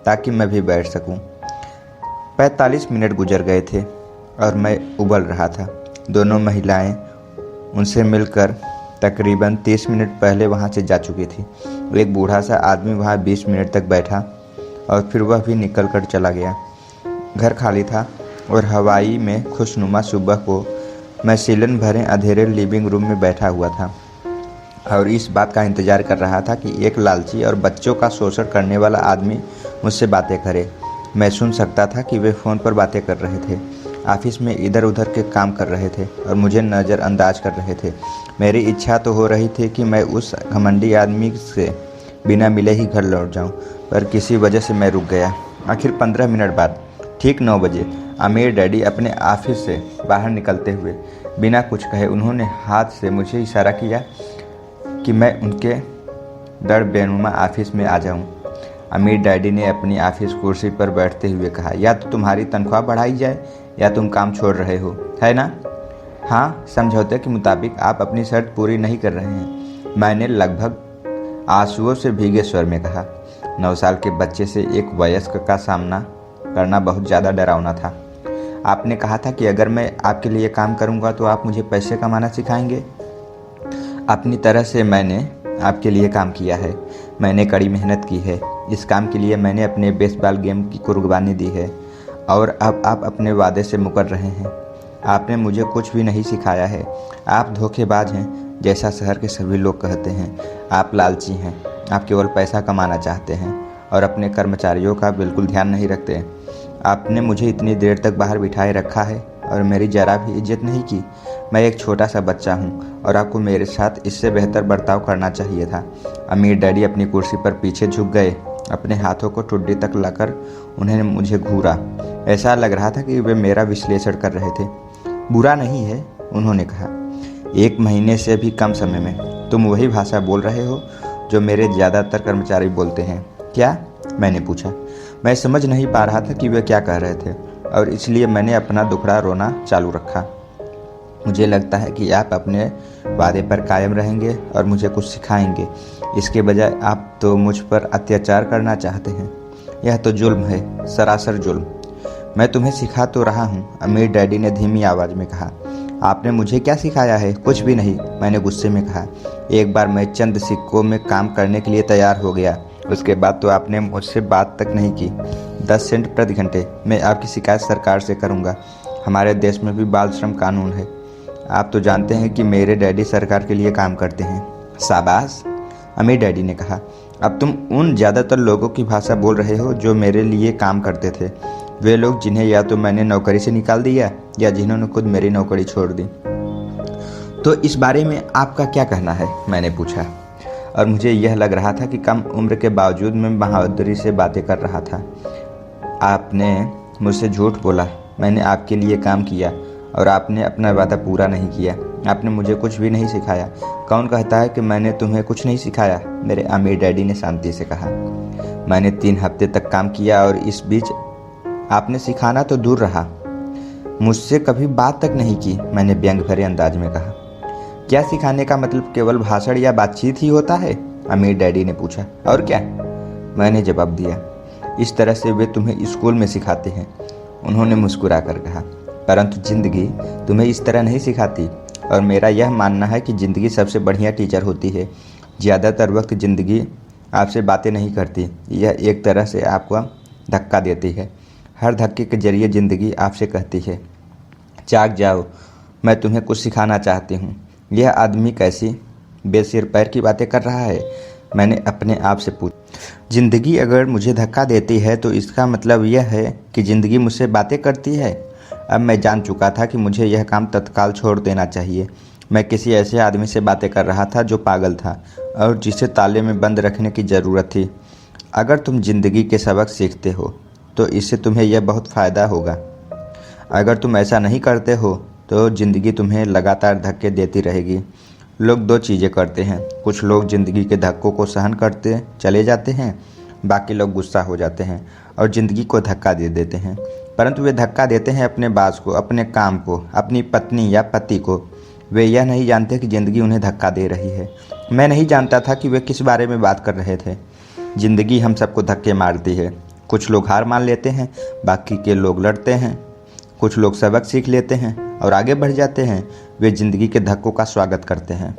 ताकि मैं भी बैठ सकूं। 45 मिनट गुजर गए थे और मैं उबल रहा था। दोनों महिलाएं उनसे मिलकर तकरीबन 30 मिनट पहले वहाँ से जा चुकी थी। एक बूढ़ा सा आदमी वहाँ 20 मिनट तक बैठा और फिर वह भी निकल कर चला गया। घर खाली था और हवाई में खुशनुमा सुबह को मैं सीलन भरे अंधेरे लिविंग रूम में बैठा हुआ था और इस बात का इंतज़ार कर रहा था कि एक लालची और बच्चों का शोषण करने वाला आदमी मुझसे बातें करे। मैं सुन सकता था कि वे फ़ोन पर बातें कर रहे थे, ऑफिस में इधर उधर के काम कर रहे थे और मुझे नज़रअंदाज कर रहे थे। मेरी इच्छा तो हो रही थी कि मैं उस घमंडी आदमी से बिना मिले ही घर लौट जाऊं, पर किसी वजह से मैं रुक गया। आखिर 15 मिनट बाद ठीक 9 बजे आमिर डैडी अपने ऑफिस से बाहर निकलते हुए बिना कुछ कहे उन्होंने हाथ से मुझे इशारा किया कि मैं उनके डर बेनुमा ऑफिस में आ जाऊं। आमिर डैडी ने अपनी ऑफिस कुर्सी पर बैठते हुए कहा, या तो तुम्हारी तनख्वाह बढ़ाई जाए या तुम काम छोड़ रहे हो, है ना? हाँ, समझौते के मुताबिक आप अपनी शर्त पूरी नहीं कर रहे हैं, मैंने लगभग आंसुओं से भीगे स्वर में कहा। 9 साल के बच्चे से एक वयस्क का सामना करना बहुत ज़्यादा डरावना था। आपने कहा था कि अगर मैं आपके लिए काम करूंगा तो आप मुझे पैसे कमाना सिखाएंगे। अपनी तरह से मैंने आपके लिए काम किया है, मैंने कड़ी मेहनत की है। इस काम के लिए मैंने अपने बेसबॉल गेम की कुर्बानी दी है और अब आप अपने वादे से मुकर रहे हैं। आपने मुझे कुछ भी नहीं सिखाया है। आप धोखेबाज हैं, जैसा शहर के सभी लोग कहते हैं। आप लालची हैं, आप केवल पैसा कमाना चाहते हैं और अपने कर्मचारियों का बिल्कुल ध्यान नहीं रखते। आपने मुझे इतनी देर तक बाहर बिठाए रखा है और मेरी जरा भी इज्जत नहीं की। मैं एक छोटा सा बच्चा हूँ और आपको मेरे साथ इससे बेहतर बर्ताव करना चाहिए था। आमिर डैडी अपनी कुर्सी पर पीछे झुक गए, अपने हाथों को ठुड्डी तक लाकर उन्हें मुझे घूरा। ऐसा लग रहा था कि वे मेरा विश्लेषण कर रहे थे। बुरा नहीं है, उन्होंने कहा। 1 महीने से भी कम समय में तुम वही भाषा बोल रहे हो जो मेरे ज़्यादातर कर्मचारी बोलते हैं क्या? मैंने पूछा। मैं समझ नहीं पा रहा था कि वे क्या कह रहे थे और इसलिए मैंने अपना दुखड़ा रोना चालू रखा। मुझे लगता है कि आप अपने वादे पर कायम रहेंगे और मुझे कुछ सिखाएंगे, इसके बजाय आप तो मुझ पर अत्याचार करना चाहते हैं। यह तो जुल्म है, सरासर जुल्म। मैं तुम्हें सिखा तो रहा हूँ, आमिर डैडी ने धीमी आवाज़ में कहा। आपने मुझे क्या सिखाया है? कुछ भी नहीं, मैंने गुस्से में कहा। एक बार मैं चंद सिक्कों में काम करने के लिए तैयार हो गया, उसके बाद तो आपने मुझसे बात तक नहीं की। 10 सेंट प्रति घंटे। मैं आपकी शिकायत सरकार से करूँगा। हमारे देश में भी बाल श्रम कानून है। आप तो जानते हैं कि मेरे डैडी सरकार के लिए काम करते हैं। शाबाश, आमिर डैडी ने कहा। अब तुम उन ज़्यादातर लोगों की भाषा बोल रहे हो जो मेरे लिए काम करते थे। वे लोग जिन्हें या तो मैंने नौकरी से निकाल दिया या जिन्होंने खुद मेरी नौकरी छोड़ दी। तो इस बारे में आपका क्या कहना है? मैंने पूछा और मुझे यह लग रहा था कि कम उम्र के बावजूद मैं बहादुरी से बातें कर रहा था। आपने मुझसे झूठ बोला, मैंने आपके लिए काम किया और आपने अपना वादा पूरा नहीं किया। आपने मुझे कुछ भी नहीं सिखाया। कौन कहता है कि मैंने तुम्हें कुछ नहीं सिखाया? मेरे आमिर डैडी ने शांति से कहा। मैंने 3 हफ्ते तक काम किया और इस बीच आपने सिखाना तो दूर रहा, मुझसे कभी बात तक नहीं की, मैंने व्यंग भरे अंदाज में कहा। क्या सिखाने का मतलब केवल भाषण या बातचीत ही होता है? आमिर डैडी ने पूछा। और क्या, मैंने जवाब दिया। इस तरह से वे तुम्हें स्कूल में सिखाते हैं, उन्होंने मुस्कुरा कर कहा, परंतु जिंदगी तुम्हें इस तरह नहीं सिखाती। और मेरा यह मानना है कि ज़िंदगी सबसे बढ़िया टीचर होती है। ज़्यादातर वक्त ज़िंदगी आपसे बातें नहीं करती, यह एक तरह से आपको धक्का देती है। हर धक्के के जरिए ज़िंदगी आपसे कहती है, जाग जाओ, मैं तुम्हें कुछ सिखाना चाहती हूँ। यह आदमी कैसी बेसिर पैर की बातें कर रहा है? मैंने अपने आप से पूछा। ज़िंदगी अगर मुझे धक्का देती है तो इसका मतलब यह है कि ज़िंदगी मुझसे बातें करती है। अब मैं जान चुका था कि मुझे यह काम तत्काल छोड़ देना चाहिए। मैं किसी ऐसे आदमी से बातें कर रहा था जो पागल था और जिसे ताले में बंद रखने की ज़रूरत थी। अगर तुम ज़िंदगी के सबक सीखते हो तो इससे तुम्हें यह बहुत फ़ायदा होगा। अगर तुम ऐसा नहीं करते हो तो ज़िंदगी तुम्हें लगातार धक्के देती रहेगी। लोग 2 चीज़ें करते हैं, कुछ लोग ज़िंदगी के धक्कों को सहन करते चले जाते हैं, बाकी लोग गुस्सा हो जाते हैं और ज़िंदगी को धक्का दे देते हैं। परंतु वे धक्का देते हैं अपने बास को, अपने काम को, अपनी पत्नी या पति को। वे यह नहीं जानते कि ज़िंदगी उन्हें धक्का दे रही है। मैं नहीं जानता था कि वे किस बारे में बात कर रहे थे। ज़िंदगी हम सबको धक्के मारती है। कुछ लोग हार मान लेते हैं, बाकी के लोग लड़ते हैं। कुछ लोग सबक सीख लेते हैं और आगे बढ़ जाते हैं। वे ज़िंदगी के धक्कों का स्वागत करते हैं।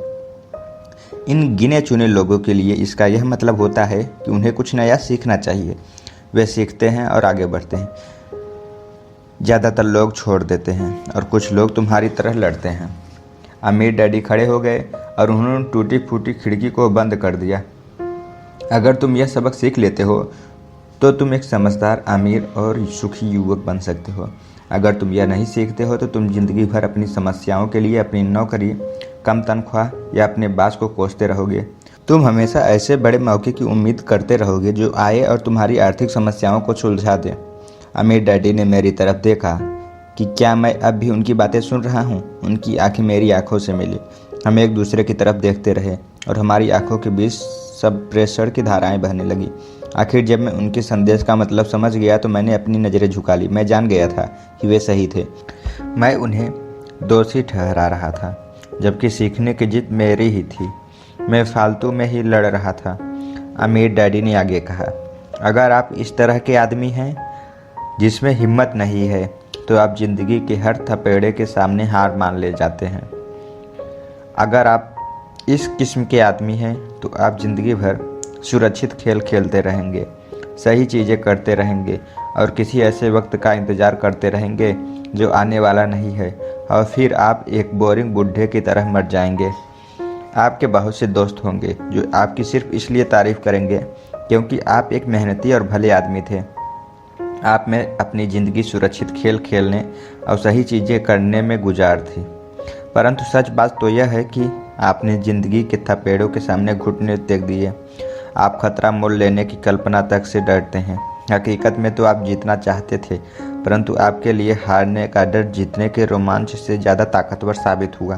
इन गिने चुने लोगों के लिए इसका यह मतलब होता है कि उन्हें कुछ नया सीखना चाहिए। वे सीखते हैं और आगे बढ़ते हैं। ज़्यादातर लोग छोड़ देते हैं और कुछ लोग तुम्हारी तरह लड़ते हैं। अमीर डैडी खड़े हो गए और उन्होंने टूटी फूटी खिड़की को बंद कर दिया। अगर तुम यह सबक सीख लेते हो तो तुम एक समझदार, अमीर और सुखी युवक बन सकते हो। अगर तुम यह नहीं सीखते हो तो तुम जिंदगी भर अपनी समस्याओं के लिए अपनी नौकरी, कम तनख्वाह या अपने बास को कोसते रहोगे। तुम हमेशा ऐसे बड़े मौके की उम्मीद करते रहोगे जो आए और तुम्हारी आर्थिक समस्याओं को सुलझा दे। अमीर डैडी ने मेरी तरफ देखा कि क्या मैं अब भी उनकी बातें सुन रहा हूँ। उनकी आंखें मेरी आंखों से मिली। हम एक दूसरे की तरफ देखते रहे और हमारी आंखों के बीच सब प्रेशर की धाराएं बहने लगी। आखिर जब मैं उनके संदेश का मतलब समझ गया तो मैंने अपनी नज़रें झुका ली। मैं जान गया था कि वे सही थे। मैं उन्हें दोषी ठहरा रहा था, जबकि सीखने की जिद मेरी ही थी। मैं फालतू में ही लड़ रहा था। अमीर डैडी ने आगे कहा, अगर आप इस तरह के आदमी हैं जिसमें हिम्मत नहीं है तो आप जिंदगी के हर थपेड़े के सामने हार मान ले जाते हैं। अगर आप इस किस्म के आदमी हैं तो आप जिंदगी भर सुरक्षित खेल खेलते रहेंगे, सही चीज़ें करते रहेंगे और किसी ऐसे वक्त का इंतज़ार करते रहेंगे जो आने वाला नहीं है, और फिर आप एक बोरिंग बुढ़े की तरह मर जाएंगे। आपके बहुत से दोस्त होंगे जो आपकी सिर्फ इसलिए तारीफ़ करेंगे क्योंकि आप एक मेहनती और भले आदमी थे। आप में अपनी ज़िंदगी सुरक्षित खेल खेलने और सही चीज़ें करने में गुजार थी। परंतु सच बात तो यह है कि आपने ज़िंदगी के थपेड़ों के सामने घुटने टेक दिए। आप खतरा मोल लेने की कल्पना तक से डरते हैं। हकीकत में तो आप जीतना चाहते थे, परंतु आपके लिए हारने का डर जीतने के रोमांच से ज़्यादा ताकतवर साबित हुआ।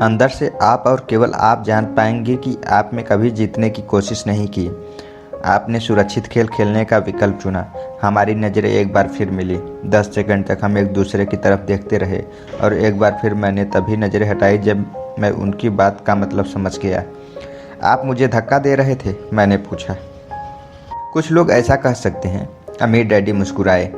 अंदर से आप और केवल आप जान पाएंगे कि आप में कभी जीतने की कोशिश नहीं की। आपने सुरक्षित खेल खेलने का विकल्प चुना। हमारी नज़रें एक बार फिर मिली। 10 सेकंड तक हम एक दूसरे की तरफ देखते रहे और एक बार फिर मैंने तभी नज़रें हटाई जब मैं उनकी बात का मतलब समझ गया। आप मुझे धक्का दे रहे थे? मैंने पूछा। कुछ लोग ऐसा कह सकते हैं। अमीर डैडी मुस्कुराए।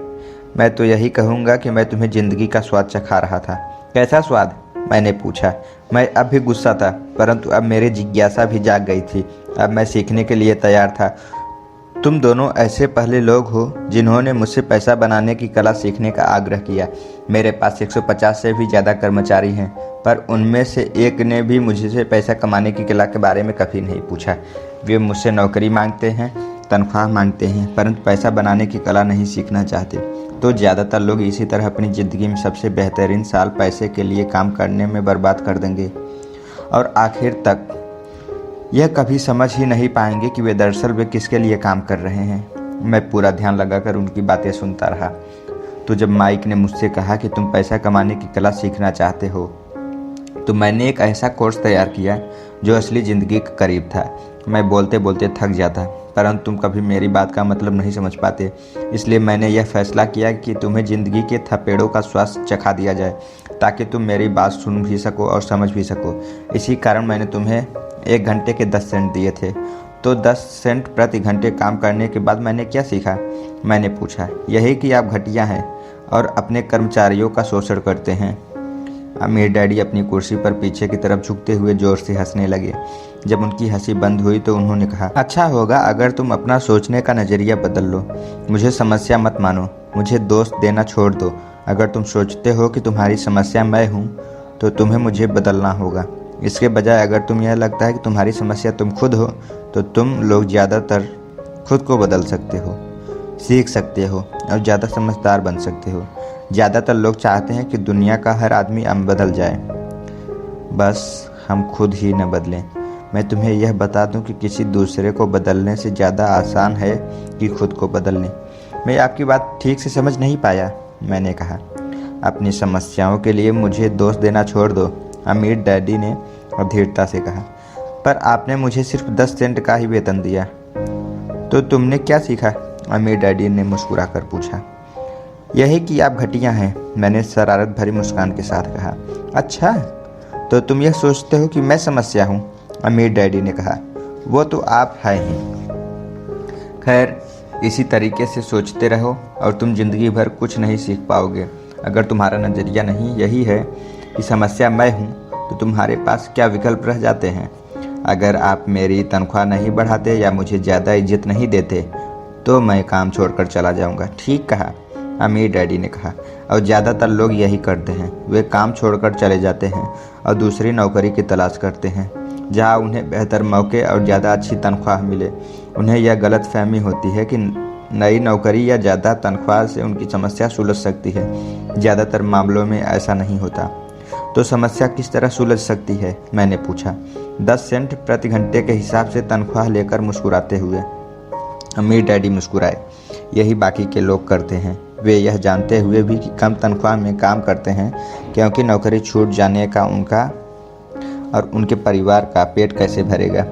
मैं तो यही कहूँगा कि मैं तुम्हें ज़िंदगी का स्वाद चखा रहा था। कैसा स्वाद? मैंने पूछा। मैं अब भी गुस्सा था, परंतु अब मेरी जिज्ञासा भी जाग गई थी। अब मैं सीखने के लिए तैयार था। तुम दोनों ऐसे पहले लोग हो जिन्होंने मुझसे पैसा बनाने की कला सीखने का आग्रह किया। मेरे पास 150 से भी ज़्यादा कर्मचारी हैं, पर उनमें से एक ने भी मुझसे पैसा कमाने की कला के बारे में कभी नहीं पूछा। वे मुझसे नौकरी मांगते हैं, तनख्वाह मांगते हैं, परंतु पैसा बनाने की कला नहीं सीखना चाहते। तो ज़्यादातर लोग इसी तरह अपनी ज़िंदगी में सबसे बेहतरीन साल पैसे के लिए काम करने में बर्बाद कर देंगे और आखिर तक यह कभी समझ ही नहीं पाएंगे कि वे दरअसल वे किसके लिए काम कर रहे हैं। मैं पूरा ध्यान लगाकर उनकी बातें सुनता रहा। तो जब माइक ने मुझसे कहा कि तुम पैसा कमाने की कला सीखना चाहते हो, तो मैंने एक ऐसा कोर्स तैयार किया जो असली ज़िंदगी के करीब था। मैं बोलते बोलते थक जाता, परंतु तुम कभी मेरी बात का मतलब नहीं समझ पाते। इसलिए मैंने यह फैसला किया कि तुम्हें ज़िंदगी के थपेड़ों का स्वाद चखा दिया जाए, ताकि तुम मेरी बात सुन भी सको और समझ भी सको। इसी कारण मैंने तुम्हें 1 घंटे के 10 सेंट दिए थे। तो 10 सेंट प्रति घंटे काम करने के बाद मैंने क्या सीखा? मैंने पूछा। यही कि आप घटिया हैं और अपने कर्मचारियों का शोषण करते हैं। अमीर डैडी अपनी कुर्सी पर पीछे की तरफ झुकते हुए जोर से हंसने लगे। जब उनकी हंसी बंद हुई तो उन्होंने कहा, अच्छा होगा अगर तुम अपना सोचने का नज़रिया बदल लो। मुझे समस्या मत मानो, मुझे दोस्त देना छोड़ दो। अगर तुम सोचते हो कि तुम्हारी समस्या मैं हूँ तो तुम्हें मुझे बदलना होगा। इसके बजाय अगर तुम यह लगता है कि तुम्हारी समस्या तुम खुद हो तो तुम लोग ज़्यादातर खुद को बदल सकते हो, सीख सकते हो और ज़्यादा समझदार बन सकते हो। ज़्यादातर लोग चाहते हैं कि दुनिया का हर आदमी बदल जाए, बस हम खुद ही न बदलें। मैं तुम्हें यह बता दूं कि किसी दूसरे को बदलने से ज़्यादा आसान है कि खुद को बदलने। मैं आपकी बात ठीक से समझ नहीं पाया। मैंने कहा, अपनी समस्याओं के लिए मुझे दोष देना छोड़ दो। अमीर डैडी ने अधीरता से कहा, पर आपने मुझे सिर्फ 10 सेंट का ही वेतन दिया, तो तुमने क्या सीखा? अमीर डैडी ने मुस्कुरा कर पूछा। यही कि आप घटिया हैं, मैंने शरारत भरी मुस्कान के साथ कहा। अच्छा, तो तुम यह सोचते हो कि मैं समस्या हूँ? अमीर डैडी ने कहा। वो तो आप हैं ही। खैर, इसी तरीके से सोचते रहो और तुम जिंदगी भर कुछ नहीं सीख पाओगे। अगर तुम्हारा नज़रिया नहीं यही है कि समस्या मैं हूँ, तो तुम्हारे पास क्या विकल्प रह जाते हैं? अगर आप मेरी तनख्वाह नहीं बढ़ाते या मुझे ज़्यादा इज्जत नहीं देते तो मैं काम छोड़कर चला जाऊंगा। ठीक कहा, अमीर डैडी ने कहा। और ज़्यादातर लोग यही करते हैं, वे काम छोड़कर चले जाते हैं और दूसरी नौकरी की तलाश करते हैं जहां उन्हें बेहतर मौके और ज़्यादा अच्छी तनख्वाह मिले। उन्हें यह गलतफहमी होती है कि नई नौकरी या ज़्यादा तनख्वाह से उनकी समस्या सुलझ सकती है। ज़्यादातर मामलों में ऐसा नहीं होता। तो समस्या किस तरह सुलझ सकती है, मैंने पूछा। 10 सेंट प्रति घंटे के हिसाब से तनख्वाह लेकर मुस्कुराते हुए। अमीर डैडी मुस्कुराए। यही बाकी के लोग करते हैं। वे यह जानते हुए भी कि कम तनख्वाह में काम करते हैं क्योंकि नौकरी छूट जाने का उनका और उनके परिवार का पेट कैसे भरेगा,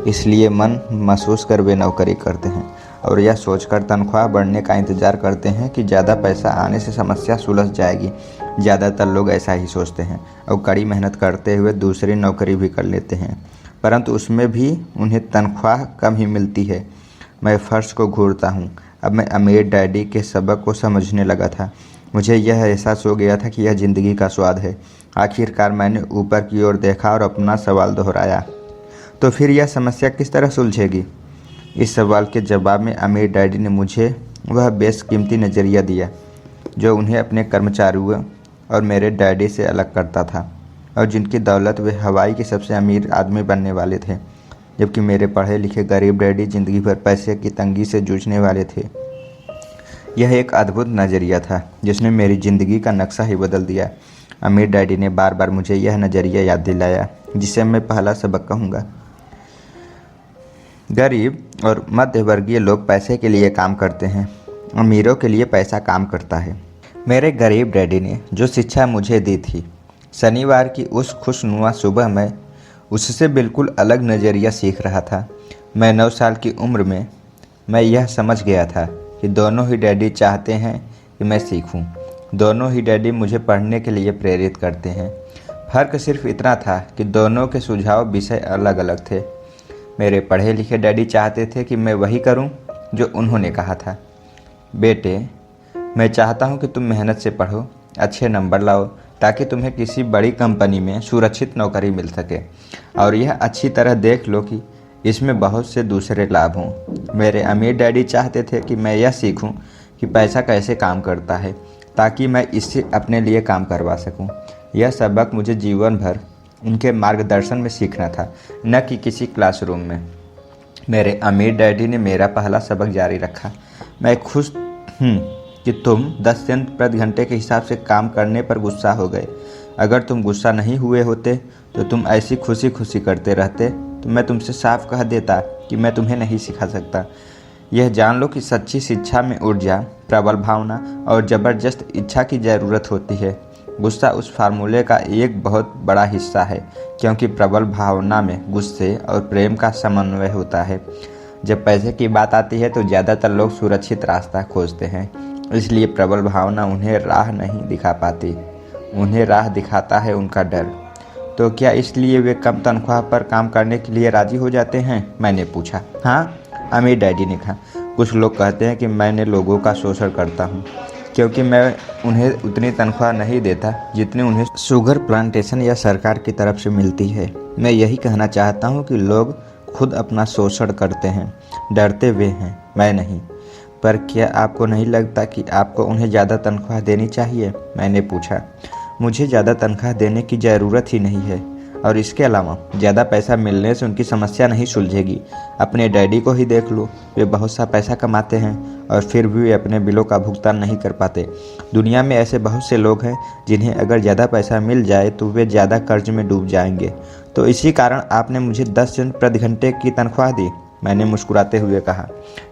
इसलिए मन महसूस कर वे नौकरी करते हैं और यह सोचकर तनख्वाह बढ़ने का इंतज़ार करते हैं कि ज़्यादा पैसा आने से समस्या सुलझ जाएगी। ज़्यादातर लोग ऐसा ही सोचते हैं और कड़ी मेहनत करते हुए दूसरी नौकरी भी कर लेते हैं, परंतु उसमें भी उन्हें तनख्वाह कम ही मिलती है। मैं फर्श को घूरता हूँ। अब मैं अमीर डैडी के सबक को समझने लगा था। मुझे यह एहसास हो गया था कि यह ज़िंदगी का स्वाद है। आखिरकार मैंने ऊपर की ओर देखा और अपना सवाल दोहराया, तो फिर यह समस्या किस तरह सुलझेगी? इस सवाल के जवाब में अमीर डैडी ने मुझे वह बेशकीमती नज़रिया दिया जो उन्हें अपने कर्मचारियों और मेरे डैडी से अलग करता था और जिनकी दौलत वे हवाई के सबसे अमीर आदमी बनने वाले थे, जबकि मेरे पढ़े लिखे गरीब डैडी ज़िंदगी भर पैसे की तंगी से जूझने वाले थे। यह एक अद्भुत नज़रिया था जिसने मेरी ज़िंदगी का नक्शा ही बदल दिया। अमीर डैडी ने बार बार मुझे यह नज़रिया याद दिलाया जिसे मैं पहला सबक कहूँगा। गरीब और मध्य वर्गीय लोग पैसे के लिए काम करते हैं, अमीरों के लिए पैसा काम करता है। मेरे गरीब डैडी ने जो शिक्षा मुझे दी थी, शनिवार की उस खुशनुमा सुबह में उससे बिल्कुल अलग नज़रिया सीख रहा था। मैं 9 साल की उम्र में मैं यह समझ गया था कि दोनों ही डैडी चाहते हैं कि मैं सीखूं। दोनों ही डैडी मुझे पढ़ने के लिए प्रेरित करते हैं। फ़र्क सिर्फ इतना था कि दोनों के सुझाव विषय अलग अलग थे। मेरे पढ़े लिखे डैडी चाहते थे कि मैं वही करूं जो उन्होंने कहा था। बेटे, मैं चाहता हूं कि तुम मेहनत से पढ़ो, अच्छे नंबर लाओ ताकि तुम्हें किसी बड़ी कंपनी में सुरक्षित नौकरी मिल सके, और यह अच्छी तरह देख लो कि इसमें बहुत से दूसरे लाभ हों। मेरे अमीर डैडी चाहते थे कि मैं यह सीखूं कि पैसा कैसे काम करता है ताकि मैं इससे अपने लिए काम करवा सकूं। यह सबक मुझे जीवन भर उनके मार्गदर्शन में सीखना था, न कि किसी क्लासरूम में। मेरे अमीर डैडी ने मेरा पहला सबक जारी रखा। मैं खुश हूँ कि तुम 10 सेंट प्रति घंटे के हिसाब से काम करने पर गुस्सा हो गए। अगर तुम गुस्सा नहीं हुए होते तो तुम ऐसी खुशी खुशी करते रहते तो मैं तुमसे साफ कह देता कि मैं तुम्हें नहीं सिखा सकता। यह जान लो कि सच्ची शिक्षा में ऊर्जा, प्रबल भावना और ज़बरदस्त इच्छा की ज़रूरत होती है। गुस्सा उस फार्मूले का एक बहुत बड़ा हिस्सा है क्योंकि प्रबल भावना में गुस्से और प्रेम का समन्वय होता है। जब पैसे की बात आती है तो ज़्यादातर लोग सुरक्षित रास्ता खोजते हैं, इसलिए प्रबल भावना उन्हें राह नहीं दिखा पाती। उन्हें राह दिखाता है उनका डर। तो क्या इसलिए वे कम तनख्वाह पर काम करने के लिए राज़ी हो जाते हैं, मैंने पूछा। हाँ, अमीर डैडी ने कहा। कुछ लोग कहते हैं कि मैंने लोगों का शोषण करता हूँ क्योंकि मैं उन्हें उतनी तनख्वाह नहीं देता जितनी उन्हें शुगर प्लांटेशन या सरकार की तरफ से मिलती है। मैं यही कहना चाहता हूँ कि लोग खुद अपना शोषण करते हैं, डरते हुए हैं, मैं नहीं। पर क्या आपको नहीं लगता कि आपको उन्हें ज़्यादा तनख्वाह देनी चाहिए, मैंने पूछा। मुझे ज़्यादा तनख्वाह देने की ज़रूरत ही नहीं है, और इसके अलावा ज़्यादा पैसा मिलने से उनकी समस्या नहीं सुलझेगी। अपने डैडी को ही देख लो, वे बहुत सा पैसा कमाते हैं और फिर भी वे अपने बिलों का भुगतान नहीं कर पाते। दुनिया में ऐसे बहुत से लोग हैं जिन्हें अगर ज़्यादा पैसा मिल जाए तो वे ज़्यादा कर्ज में डूब जाएंगे। तो इसी कारण आपने मुझे 10 सेंट प्रति घंटे की तनख्वाह दी, मैंने मुस्कुराते हुए कहा।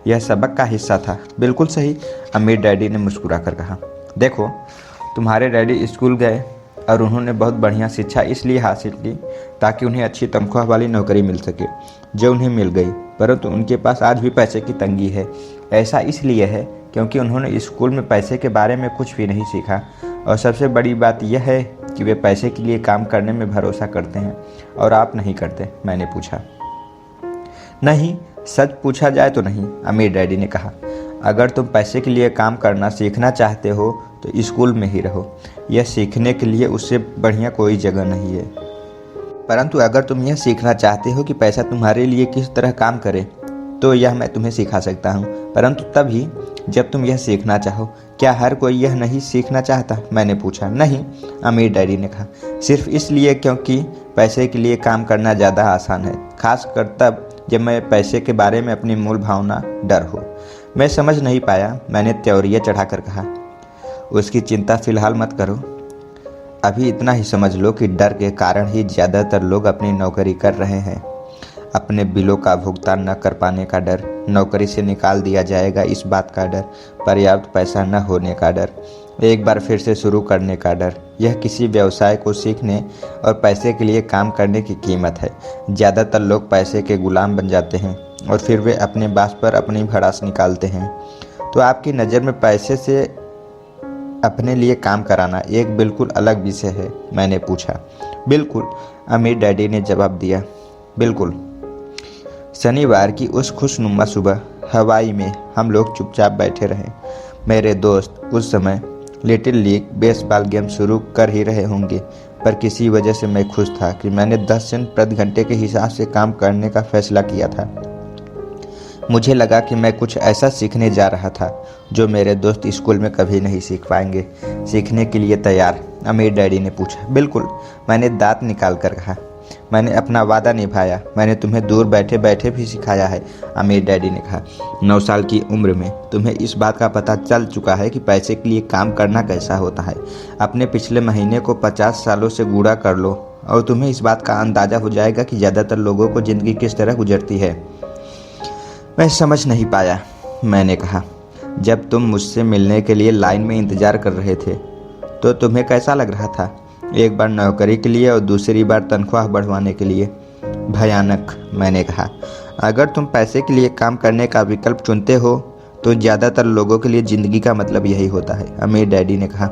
यह सबक का हिस्सा था। बिल्कुल सही, अमीर डैडी ने मुस्कुरा कर कहा। देखो, तुम्हारे डैडी स्कूल गए और उन्होंने बहुत बढ़िया शिक्षा इसलिए हासिल की ताकि उन्हें अच्छी तनख्वाह वाली नौकरी मिल सके, जो उन्हें मिल गई, परंतु उनके पास आज भी पैसे की तंगी है। ऐसा इसलिए है क्योंकि उन्होंने स्कूल में पैसे के बारे में कुछ भी नहीं सीखा, और सबसे बड़ी बात यह है कि वे पैसे के लिए काम करने में भरोसा करते हैं और आप नहीं करते, मैंने पूछा। नहीं, सच पूछा जाए तो नहीं, अमीर डैडी ने कहा। अगर तुम पैसे के लिए काम करना सीखना चाहते हो तो स्कूल में ही रहो। यह सीखने के लिए उससे बढ़िया कोई जगह नहीं है। परंतु अगर तुम यह सीखना चाहते हो कि पैसा तुम्हारे लिए किस तरह काम करे तो यह मैं तुम्हें सिखा सकता हूँ, परंतु तभी जब तुम यह सीखना चाहो। क्या हर कोई यह नहीं सीखना चाहता? मैंने पूछा। नहीं, अमीर डैडी ने कहा, सिर्फ इसलिए क्योंकि पैसे के लिए काम करना ज़्यादा आसान है, खासकर तब जब मैं पैसे के बारे में अपनी मूल भावना डर हो। मैं समझ नहीं पाया। मैंने त्योरियाँ चढ़ाकर कहा, उसकी चिंता फिलहाल मत करो, अभी इतना ही समझ लो कि डर के कारण ही ज़्यादातर लोग अपनी नौकरी कर रहे हैं। अपने बिलों का भुगतान न कर पाने का डर, नौकरी से निकाल दिया जाएगा इस बात का डर, पर्याप्त पैसा न होने का डर, एक बार फिर से शुरू करने का डर। यह किसी व्यवसाय को सीखने और पैसे के लिए काम करने की कीमत है। ज़्यादातर लोग पैसे के गुलाम बन जाते हैं और फिर वे अपने बास पर अपनी भड़ास निकालते हैं। तो आपकी नज़र में पैसे से अपने लिए काम कराना एक बिल्कुल अलग विषय है? मैंने पूछा। बिल्कुल, अमीर डैडी ने जवाब दिया, बिल्कुल। शनिवार की उस खुशनुमा सुबह हवाई में हम लोग चुपचाप बैठे रहे। मेरे दोस्त उस समय लिटिल लीग बेसबॉल गेम शुरू कर ही रहे होंगे, पर किसी वजह से मैं खुश था कि मैंने 10 सेंट प्रति घंटे के हिसाब से काम करने का फैसला किया था। मुझे लगा कि मैं कुछ ऐसा सीखने जा रहा था जो मेरे दोस्त स्कूल में कभी नहीं सीख पाएंगे। सीखने के लिए तैयार? अमीर डैडी ने पूछा। बिल्कुल, मैंने दांत निकाल कर कहा। मैंने अपना वादा निभाया, मैंने तुम्हें दूर बैठे बैठे भी सिखाया है, अमीर डैडी ने कहा। 9 साल की उम्र में तुम्हें इस बात का पता चल चुका है कि पैसे के लिए काम करना कैसा होता है। अपने पिछले महीने को 50 सालों से गुणा कर लो और तुम्हें इस बात का अंदाज़ा हो जाएगा कि ज़्यादातर लोगों को ज़िंदगी किस तरह गुजरती है। मैं समझ नहीं पाया, मैंने कहा। जब तुम मुझसे मिलने के लिए लाइन में इंतज़ार कर रहे थे तो तुम्हें कैसा लग रहा था? एक बार नौकरी के लिए और दूसरी बार तनख्वाह बढ़वाने के लिए। भयानक, मैंने कहा। अगर तुम पैसे के लिए काम करने का विकल्प चुनते हो तो ज़्यादातर लोगों के लिए ज़िंदगी का मतलब यही होता है, अमीर डैडी ने कहा।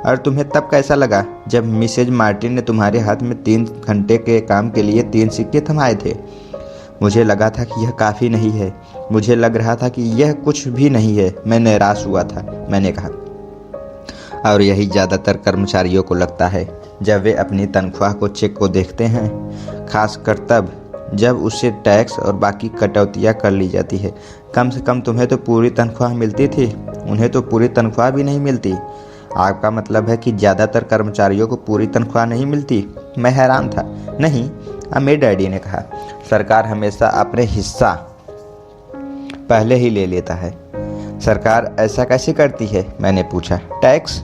और तुम्हें तब कैसा लगा जब मिसेज मार्टिन ने तुम्हारे हाथ में 3 घंटे के काम के लिए 3 सिक्के थमाए थे? मुझे लगा था कि यह काफ़ी नहीं है। मुझे लग रहा था कि यह कुछ भी नहीं है। मैं निराश हुआ था, मैंने कहा। और यही ज़्यादातर कर्मचारियों को लगता है जब वे अपनी तनख्वाह को चेक को देखते हैं, खासकर तब जब उससे टैक्स और बाकी कटौतियाँ कर ली जाती है। कम से कम तुम्हें तो पूरी तनख्वाह मिलती थी, उन्हें तो पूरी तनख्वाह भी नहीं मिलती। आपका मतलब है कि ज़्यादातर कर्मचारियों को पूरी तनख्वाह नहीं मिलती? मैं हैरान था। नहीं, अमीर डैडी ने कहा, सरकार हमेशा अपने हिस्सा पहले ही ले लेता है। सरकार ऐसा कैसे करती है? मैंने पूछा। टैक्स,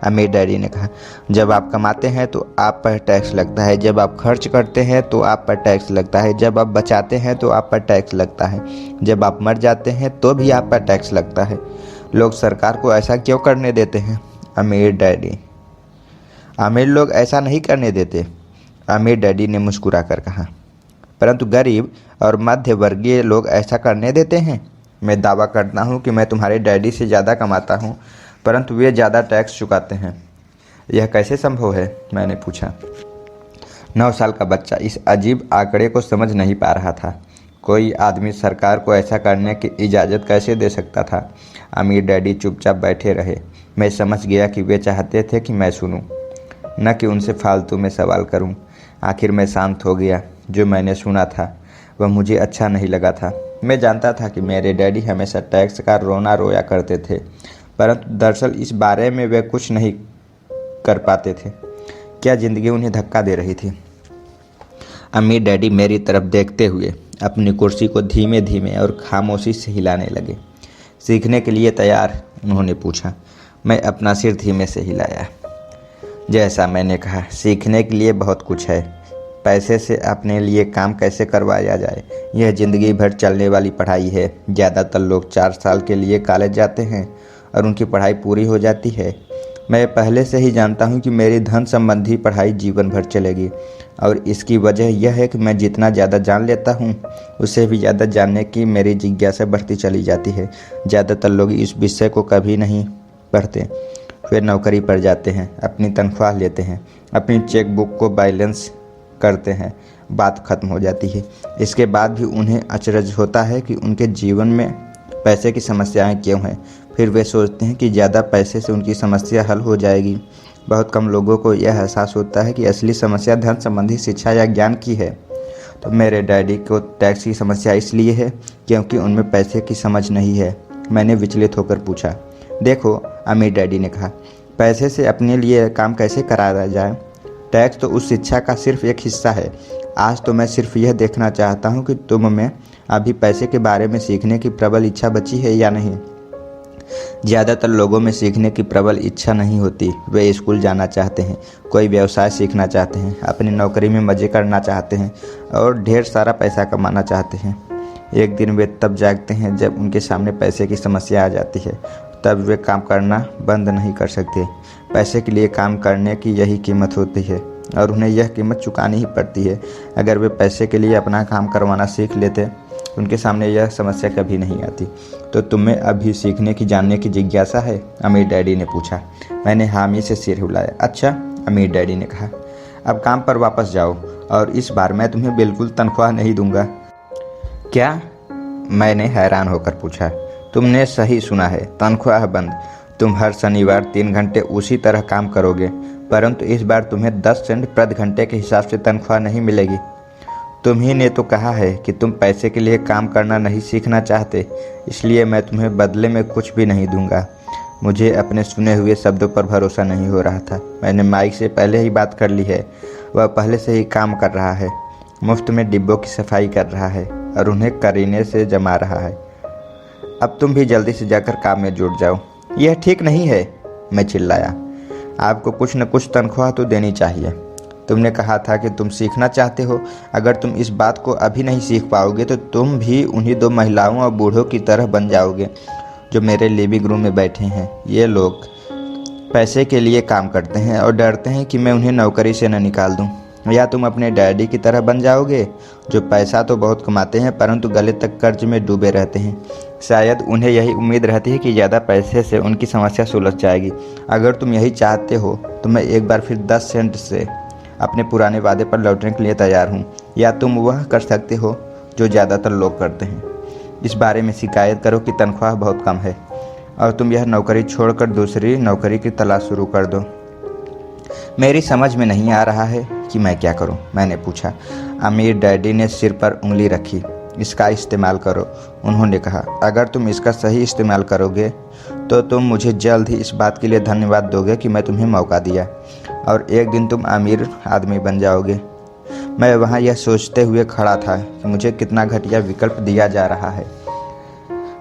अमीर डैडी ने कहा। जब आप कमाते हैं तो आप पर टैक्स लगता है, जब आप खर्च करते हैं तो आप पर टैक्स लगता है, जब आप बचाते हैं तो आप पर टैक्स लगता है, जब आप मर जाते हैं तो भी आप पर टैक्स लगता है। लोग सरकार को ऐसा क्यों करने देते हैं? अमीर डैडी, अमीर लोग ऐसा नहीं करने देते, अमीर डैडी ने मुस्कुरा कर कहा। परंतु गरीब और मध्य वर्गीय लोग ऐसा करने देते हैं। मैं दावा करता हूँ कि मैं तुम्हारे डैडी से ज़्यादा कमाता हूँ, परंतु वे ज़्यादा टैक्स चुकाते हैं। यह कैसे संभव है? मैंने पूछा। 9 साल का बच्चा इस अजीब आंकड़े को समझ नहीं पा रहा था। कोई आदमी सरकार को ऐसा करने की इजाज़त कैसे दे सकता था? अमीर डैडी चुपचाप बैठे रहे। मैं समझ गया कि वे चाहते थे कि मैं सुनूं, न कि उनसे फालतू में सवाल करूं। आखिर मैं शांत हो गया। जो मैंने सुना था वह मुझे अच्छा नहीं लगा था। मैं जानता था कि मेरे डैडी हमेशा टैक्स का रोना रोया करते थे, परंतु दरअसल इस बारे में वे कुछ नहीं कर पाते थे। क्या ज़िंदगी उन्हें धक्का दे रही थी? अमीर डैडी मेरी तरफ देखते हुए अपनी कुर्सी को धीमे धीमे और खामोशी से हिलाने लगे। सीखने के लिए तैयार? उन्होंने पूछा। मैं अपना सिर धीमे से हिलाया। जैसा मैंने कहा, सीखने के लिए बहुत कुछ है। पैसे से अपने लिए काम कैसे करवाया जाए, यह ज़िंदगी भर चलने वाली पढ़ाई है। ज़्यादातर लोग 4 साल के लिए कॉलेज जाते हैं और उनकी पढ़ाई पूरी हो जाती है। मैं पहले से ही जानता हूँ कि मेरी धन संबंधी पढ़ाई जीवन भर चलेगी, और इसकी वजह यह है कि मैं जितना ज़्यादा जान लेता हूँ उससे भी ज़्यादा जानने की मेरी जिज्ञासा बढ़ती चली जाती है। ज़्यादातर लोग इस विषय को कभी नहीं पढ़ते। वे नौकरी पर जाते हैं, अपनी तनख्वाह लेते हैं, अपनी चेक बुक को बैलेंस करते हैं, बात खत्म हो जाती है। इसके बाद भी उन्हें अचरज होता है कि उनके जीवन में पैसे की समस्याएं क्यों हैं। फिर वे सोचते हैं कि ज़्यादा पैसे से उनकी समस्या हल हो जाएगी। बहुत कम लोगों को यह एहसास होता है कि असली समस्या धन संबंधी शिक्षा या ज्ञान की है। तो मेरे डैडी को टैक्स की समस्या इसलिए है क्योंकि उनमें पैसे की समझ नहीं है। मैंने विचलित होकर पूछा। देखो, अमीर डैडी ने कहा, पैसे से अपने लिए काम कैसे कराया जाए? टैक्स तो उस शिक्षा का सिर्फ एक हिस्सा है। आज तो मैं सिर्फ यह देखना चाहता हूँ कि तुम में अभी पैसे के बारे में सीखने की प्रबल इच्छा बची है या नहीं। ज़्यादातर लोगों में सीखने की प्रबल इच्छा नहीं होती। वे स्कूल जाना चाहते हैं, कोई व्यवसाय सीखना चाहते हैं, अपनी नौकरी में मज़े करना चाहते हैं और ढेर सारा पैसा कमाना चाहते हैं। एक दिन वे तब जागते हैं जब उनके सामने पैसे की समस्या आ जाती है। तब वे काम करना बंद नहीं कर सकते। पैसे के लिए काम करने की यही कीमत होती है और उन्हें यह कीमत चुकानी ही पड़ती है। अगर वे पैसे के लिए अपना काम करवाना सीख लेते, उनके सामने यह समस्या कभी नहीं आती। तो तुम्हें अभी सीखने की, जानने की जिज्ञासा है? अमीर डैडी ने पूछा। मैंने हामी से सिर हिलाया। अच्छा, अमीर डैडी ने कहा, अब काम पर वापस जाओ और इस बार मैं तुम्हें बिल्कुल तनख्वाह नहीं दूंगा। क्या? मैंने हैरान होकर पूछा। तुमने सही सुना है, तनख्वाह बंद। तुम हर शनिवार 3 घंटे उसी तरह काम करोगे, परंतु इस बार तुम्हें 10 सेंट प्रति घंटे के हिसाब से तनख्वाह नहीं मिलेगी। तुम ही ने तो कहा है कि तुम पैसे के लिए काम करना नहीं सीखना चाहते, इसलिए मैं तुम्हें बदले में कुछ भी नहीं दूंगा। मुझे अपने सुने हुए शब्दों पर भरोसा नहीं हो रहा था। मैंने माइक से पहले ही बात कर ली है। वह पहले से ही काम कर रहा है, मुफ्त में डिब्बों की सफाई कर रहा है और उन्हें करीने से जमा रहा है। अब तुम भी जल्दी से जाकर काम में जुट जाओ। यह ठीक नहीं है, मैं चिल्लाया। आपको कुछ न कुछ तनख्वाह तो देनी चाहिए। तुमने कहा था कि तुम सीखना चाहते हो। अगर तुम इस बात को अभी नहीं सीख पाओगे तो तुम भी उन्हीं 2 महिलाओं और बूढ़ों की तरह बन जाओगे जो मेरे लिविंग रूम में बैठे हैं। ये लोग पैसे के लिए काम करते हैं और डरते हैं कि मैं उन्हें नौकरी से न निकाल दूं। या तुम अपने डैडी की तरह बन जाओगे जो पैसा तो बहुत कमाते हैं परंतु गले तक कर्ज में डूबे रहते हैं। शायद उन्हें यही उम्मीद रहती है कि ज़्यादा पैसे से उनकी समस्या सुलझ जाएगी। अगर तुम यही चाहते हो तो मैं एक बार फिर 10 सेंट से अपने पुराने वादे पर लौटने के लिए तैयार हूँ। या तुम वह कर सकते हो जो ज़्यादातर लोग करते हैं, इस बारे में शिकायत करो कि तनख्वाह बहुत कम है और तुम यह नौकरी छोड़कर दूसरी नौकरी की तलाश शुरू कर दो। मेरी समझ में नहीं आ रहा है कि मैं क्या करूं, मैंने पूछा। अमीर डैडी ने सिर पर उंगली रखी। इसका इस्तेमाल करो, उन्होंने कहा। अगर तुम इसका सही इस्तेमाल करोगे तो तुम मुझे जल्द ही इस बात के लिए धन्यवाद दोगे कि मैं तुम्हें मौका दिया और एक दिन तुम अमीर आदमी बन जाओगे। मैं वहाँ यह सोचते हुए खड़ा था कि मुझे कितना घटिया विकल्प दिया जा रहा है।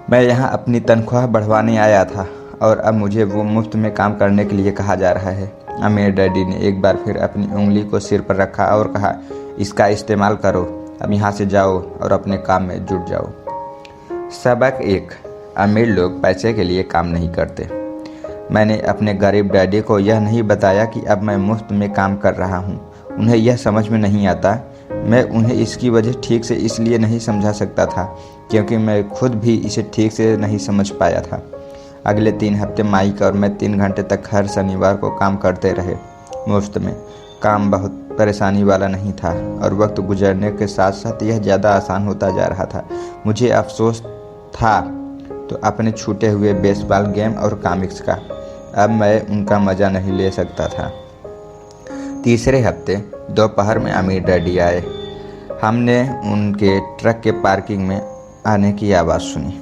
मैं यहाँ अपनी तनख्वाह बढ़वाने आया था और अब मुझे वो मुफ्त में काम करने के लिए कहा जा रहा है। अमीर डैडी ने एक बार फिर अपनी उंगली को सिर पर रखा और कहा, इसका इस्तेमाल करो। अब यहाँ से जाओ और अपने काम में जुट जाओ। सबक 1, अमीर लोग पैसे के लिए काम नहीं करते। मैंने अपने गरीब डैडी को यह नहीं बताया कि अब मैं मुफ्त में काम कर रहा हूँ। उन्हें यह समझ में नहीं आता। मैं उन्हें इसकी वजह ठीक से इसलिए नहीं समझा सकता था क्योंकि मैं खुद भी इसे ठीक से नहीं समझ पाया था। अगले 3 हफ्ते माइक और मैं 3 घंटे तक हर शनिवार को काम करते रहे, मुफ्त में। काम बहुत परेशानी वाला नहीं था और वक्त गुजरने के साथ साथ यह ज़्यादा आसान होता जा रहा था। मुझे अफसोस था तो अपने छूटे हुए बेसबॉल गेम और कॉमिक्स का। अब मैं उनका मज़ा नहीं ले सकता था। तीसरे हफ्ते दोपहर में अमीर डैडी आए। हमने उनके ट्रक के पार्किंग में आने की आवाज़ सुनी।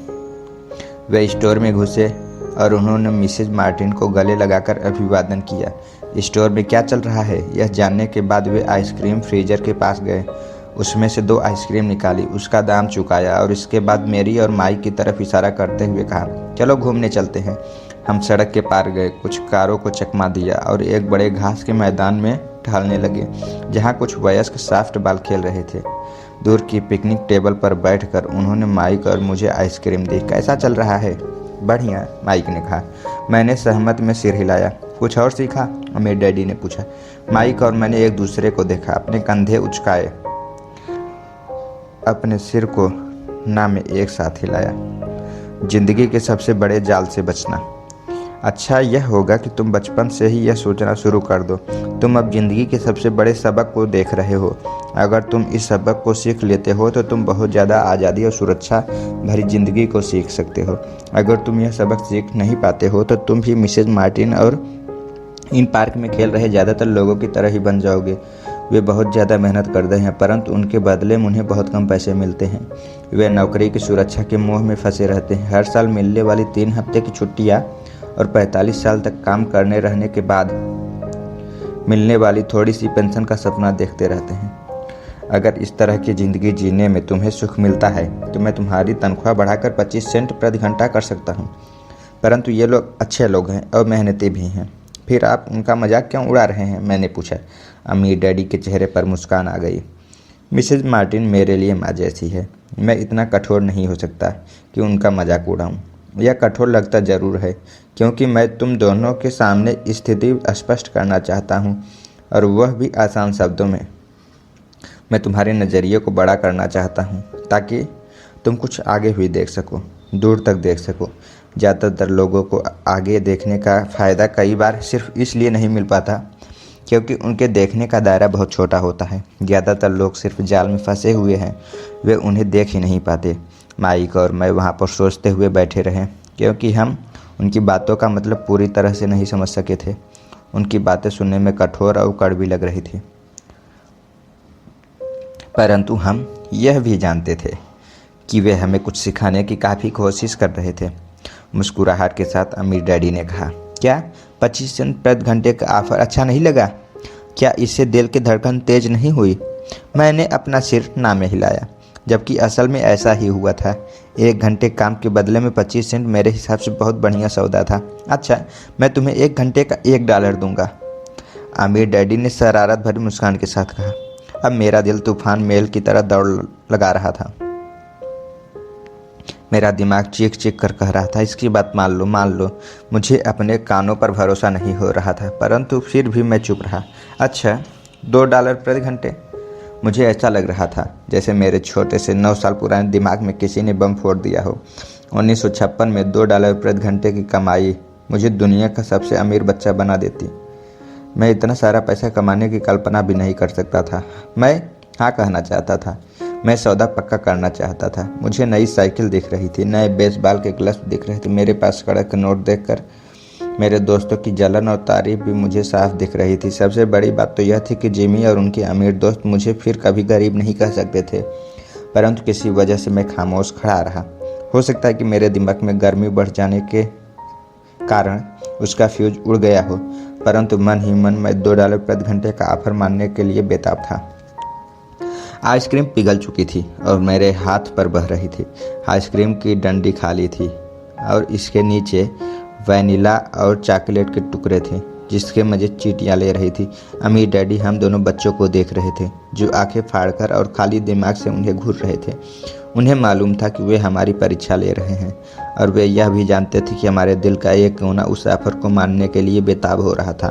वे स्टोर में घुसे और उन्होंने मिसेज मार्टिन को गले लगाकर अभिवादन किया। स्टोर में क्या चल रहा है यह जानने के बाद वे आइसक्रीम फ्रीजर के पास गए, उसमें से 2 आइसक्रीम निकाली, उसका दाम चुकाया और इसके बाद मेरी और माइक की तरफ इशारा करते हुए कहा, चलो घूमने चलते हैं। हम सड़क के पार गए, कुछ कारों को चकमा दिया और एक बड़े घास के मैदान में टहलने लगे जहाँ कुछ वयस्क सॉफ्ट बॉल खेल रहे थे। दूर की पिकनिक टेबल पर बैठकर उन्होंने माइक और मुझे आइसक्रीम दी। कैसा चल रहा है? बढ़िया, माइक ने कहा। मैंने सहमत में सिर हिलाया। कुछ और सीखा? अमीर डैडी ने पूछा। माइक और मैंने एक दूसरे को देखा, अपने कंधे उचकाए, अपने सिर को ना में एक साथ हिलाया। जिंदगी के सबसे बड़े जाल से बचना। अच्छा यह होगा कि तुम बचपन से ही यह सोचना शुरू कर दो। तुम अब जिंदगी के सबसे बड़े सबक को देख रहे हो। अगर तुम इस सबक को सीख लेते हो तो तुम बहुत ज़्यादा आज़ादी और सुरक्षा भरी ज़िंदगी को सीख सकते हो। अगर तुम यह सबक सीख नहीं पाते हो तो तुम भी मिसेज मार्टिन और इन पार्क में खेल रहे ज़्यादातर लोगों की तरह ही बन जाओगे। वे बहुत ज़्यादा मेहनत करते हैं, परंतु उनके बदले में उन्हें बहुत कम पैसे मिलते हैं। वे नौकरी की सुरक्षा के मोह में फंसे रहते हैं। हर साल मिलने वाली 3 हफ्ते की छुट्टियाँ और 45 साल तक काम करने रहने के बाद मिलने वाली थोड़ी सी पेंशन का सपना देखते रहते हैं। अगर इस तरह की ज़िंदगी जीने में तुम्हें सुख मिलता है तो मैं तुम्हारी तनख्वाह बढ़ाकर 25 सेंट प्रति घंटा कर सकता हूँ, परंतु ये लोग अच्छे लोग हैं और मेहनती भी हैं। फिर आप उनका मजाक क्यों उड़ा रहे हैं? मैंने पूछा। अमीर डैडी के चेहरे पर मुस्कान आ गई। मिसेज मार्टिन मेरे लिए माँ जैसी है। मैं इतना कठोर नहीं हो सकता कि उनका मजाक उड़ाऊँ। यह कठोर लगता ज़रूर है, क्योंकि मैं तुम दोनों के सामने स्थिति स्पष्ट करना चाहता हूँ, और वह भी आसान शब्दों में। मैं तुम्हारे नज़रिए को बड़ा करना चाहता हूँ ताकि तुम कुछ आगे हुई देख सको, दूर तक देख सको। ज़्यादातर लोगों को आगे देखने का फ़ायदा कई बार सिर्फ इसलिए नहीं मिल पाता क्योंकि उनके देखने का दायरा बहुत छोटा होता है। ज़्यादातर लोग सिर्फ जाल में फंसे हुए हैं, वे उन्हें देख ही नहीं पाते। माइक और मैं वहाँ पर सोचते हुए बैठे रहे, क्योंकि हम उनकी बातों का मतलब पूरी तरह से नहीं समझ सके थे। उनकी बातें सुनने में कठोर और कड़वी लग रही थी, परंतु हम यह भी जानते थे कि वे हमें कुछ सिखाने की काफ़ी कोशिश कर रहे थे। मुस्कुराहट के साथ अमीर डैडी ने कहा, क्या 25 सेंट प्रति घंटे का ऑफर अच्छा नहीं लगा? क्या इससे दिल की धड़कन तेज नहीं हुई? मैंने अपना सिर ना में हिलाया, जबकि असल में ऐसा ही हुआ था। 1 घंटे काम के बदले में 25 सेंट मेरे हिसाब से बहुत बढ़िया सौदा था। अच्छा, मैं तुम्हें 1 घंटे का $1 दूंगा, आमिर डैडी ने शरारत भरी मुस्कान के साथ कहा। अब मेरा दिल तूफान मेल की तरह दौड़ लगा रहा था। मेरा दिमाग चीख चीख कर कह रहा था, इसकी बात मान लो, मान लो। मुझे अपने कानों पर भरोसा नहीं हो रहा था, परंतु फिर भी मैं चुप रहा। अच्छा, $2 प्रति घंटे? मुझे ऐसा लग रहा था जैसे मेरे छोटे से 9 साल पुराने दिमाग में किसी ने बम फोड़ दिया हो। 1956 में $2 प्रति घंटे की कमाई मुझे दुनिया का सबसे अमीर बच्चा बना देती। मैं इतना सारा पैसा कमाने की कल्पना भी नहीं कर सकता था। मैं हाँ कहना चाहता था। मैं सौदा पक्का करना चाहता था। मुझे नई साइकिल दिख रही थी, नए बेसबॉल के ग्लव्स दिख रहे थे। मेरे पास कड़क नोट देखकर मेरे दोस्तों की जलन और तारीफ भी मुझे साफ दिख रही थी। सबसे बड़ी बात तो यह थी कि जिमी और उनके अमीर दोस्त मुझे फिर कभी गरीब नहीं कह सकते थे, परंतु किसी वजह से मैं खामोश खड़ा रहा। हो सकता है कि मेरे दिमाग में गर्मी बढ़ जाने के कारण उसका फ्यूज उड़ गया हो, परंतु मन ही मन मैं $2 प्रति घंटे का ऑफर मानने के लिए बेताब था। आइसक्रीम पिघल चुकी थी और मेरे हाथ पर बह रही थी। आइसक्रीम की डंडी खाली थी और इसके नीचे वैनिला और चॉकलेट के टुकड़े थे, जिसके मजे चींटियाँ ले रही थी। अमीर डैडी हम दोनों बच्चों को देख रहे थे, जो आंखें फाड़कर और खाली दिमाग से उन्हें घूर रहे थे। उन्हें मालूम था कि वे हमारी परीक्षा ले रहे हैं, और वे यह भी जानते थे कि हमारे दिल का एक कोना उस ऑफर को मानने के लिए बेताब हो रहा था।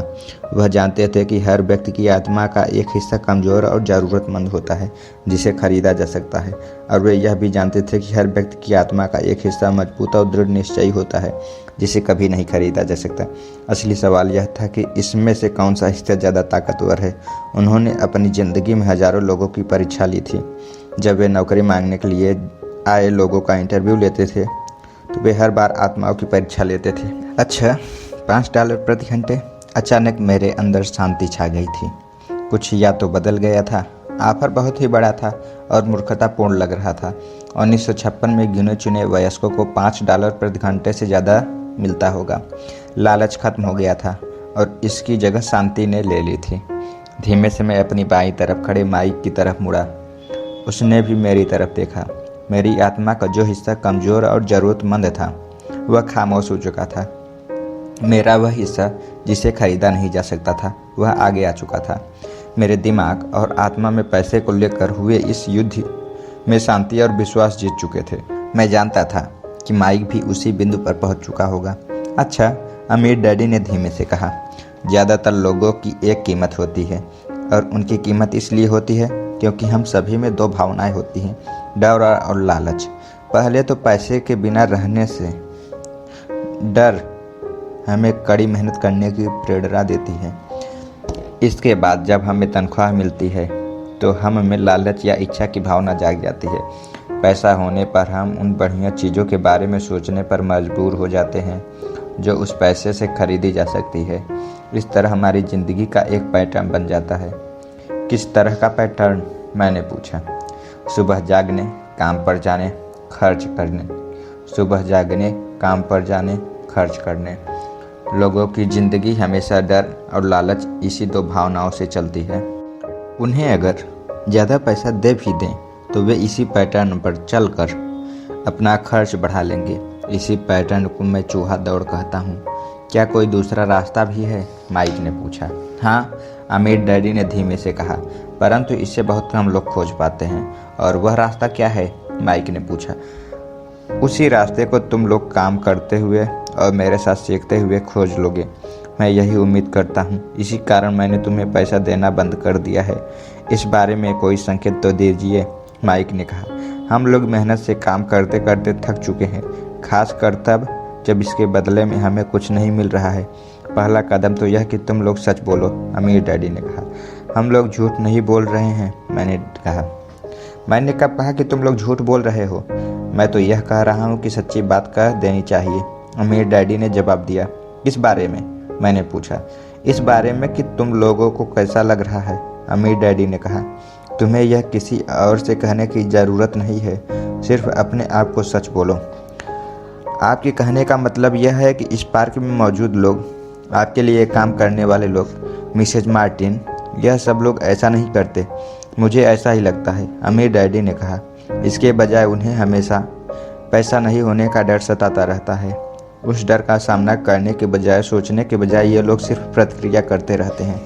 वह जानते थे कि हर व्यक्ति की आत्मा का एक हिस्सा कमज़ोर और ज़रूरतमंद होता है, जिसे खरीदा जा सकता है, और वे यह भी जानते थे कि हर व्यक्ति की आत्मा का एक हिस्सा मजबूत और दृढ़ निश्चयी होता है, जिसे कभी नहीं खरीदा जा सकता। असली सवाल यह था कि इसमें से कौन सा हिस्सा ज़्यादा ताकतवर है। उन्होंने अपनी ज़िंदगी में हज़ारों लोगों की परीक्षा ली थी। जब वे नौकरी मांगने के लिए आए लोगों का इंटरव्यू लेते थे, तो वे हर बार आत्माओं की परीक्षा लेते थे। अच्छा, $5 प्रति घंटे? अचानक मेरे अंदर शांति छा गई थी। कुछ या तो बदल गया था। ऑफर बहुत ही बड़ा था और मूर्खतापूर्ण लग रहा था। 1956 में गिने चुने वयस्कों को $5 प्रति घंटे से ज़्यादा मिलता होगा। लालच खत्म हो गया था और इसकी जगह शांति ने ले ली थी। धीमे से मैं अपनी बाईं तरफ खड़े माइक की तरफ मुड़ा। उसने भी मेरी तरफ देखा। मेरी आत्मा का जो हिस्सा कमज़ोर और ज़रूरतमंद था, वह खामोश हो चुका था। मेरा वह हिस्सा जिसे खरीदा नहीं जा सकता था, वह आगे आ चुका था। मेरे दिमाग और आत्मा में पैसे को लेकर हुए इस युद्ध में शांति और विश्वास जीत चुके थे। मैं जानता था कि माइक भी उसी बिंदु पर पहुंच चुका होगा। अच्छा, अमीर डैडी ने धीमे से कहा, ज़्यादातर लोगों की एक कीमत होती है, और उनकी कीमत इसलिए होती है क्योंकि हम सभी में 2 भावनाएं होती हैं, डर और लालच। पहले तो पैसे के बिना रहने से डर हमें कड़ी मेहनत करने की प्रेरणा देती है। इसके बाद जब हमें तनख्वाह मिलती है तो हम में लालच या इच्छा की भावना जाग जाती है। पैसा होने पर हम उन बढ़िया चीज़ों के बारे में सोचने पर मजबूर हो जाते हैं जो उस पैसे से खरीदी जा सकती है। इस तरह हमारी ज़िंदगी का एक पैटर्न बन जाता है। किस तरह का पैटर्न? मैंने पूछा। सुबह जागने, काम पर जाने, खर्च करने। सुबह जागने, काम पर जाने, खर्च करने। लोगों की ज़िंदगी हमेशा डर और लालच इसी दो भावनाओं से चलती है। उन्हें अगर ज़्यादा पैसा दे भी दें तो वे इसी पैटर्न पर चलकर अपना खर्च बढ़ा लेंगे। इसी पैटर्न को मैं चूहा दौड़ कहता हूँ। क्या कोई दूसरा रास्ता भी है? माइक ने पूछा। हाँ, अमीर डैडी ने धीमे से कहा, परंतु इससे बहुत कम लोग खोज पाते हैं। और वह रास्ता क्या है? माइक ने पूछा। उसी रास्ते को तुम लोग काम करते हुए और मेरे साथ सीखते हुए खोज लोगे। मैं यही उम्मीद करता हूँ। इसी कारण मैंने तुम्हें पैसा देना बंद कर दिया है। इस बारे में कोई संकेत तो दीजिए, माइक ने कहा। हम लोग मेहनत से काम करते करते थक चुके हैं, खासकर तब जब इसके बदले में हमें कुछ नहीं मिल रहा है। पहला कदम तो यह कि तुम लोग सच बोलो, अमीर डैडी ने कहा। हम लोग झूठ नहीं बोल रहे हैं, मैंने कहा। मैंने कब कहा कि तुम लोग झूठ बोल रहे हो? मैं तो यह कह रहा हूँ कि सच्ची बात कह देनी चाहिए, अमीर डैडी ने जवाब दिया। किस बारे में? मैंने पूछा। इस बारे में कि तुम लोगों को कैसा लग रहा है, अमीर डैडी ने कहा। तुम्हें यह किसी और से कहने की ज़रूरत नहीं है, सिर्फ अपने आप को सच बोलो। आपके कहने का मतलब यह है कि इस पार्क में मौजूद लोग, आपके लिए काम करने वाले लोग, मिसेज मार्टिन, यह सब लोग ऐसा नहीं करते। मुझे ऐसा ही लगता है, अमीर डैडी ने कहा। इसके बजाय उन्हें हमेशा पैसा नहीं होने का डर सताता रहता है। उस डर का सामना करने के बजाय, सोचने के बजाय ये लोग सिर्फ प्रतिक्रिया करते रहते हैं।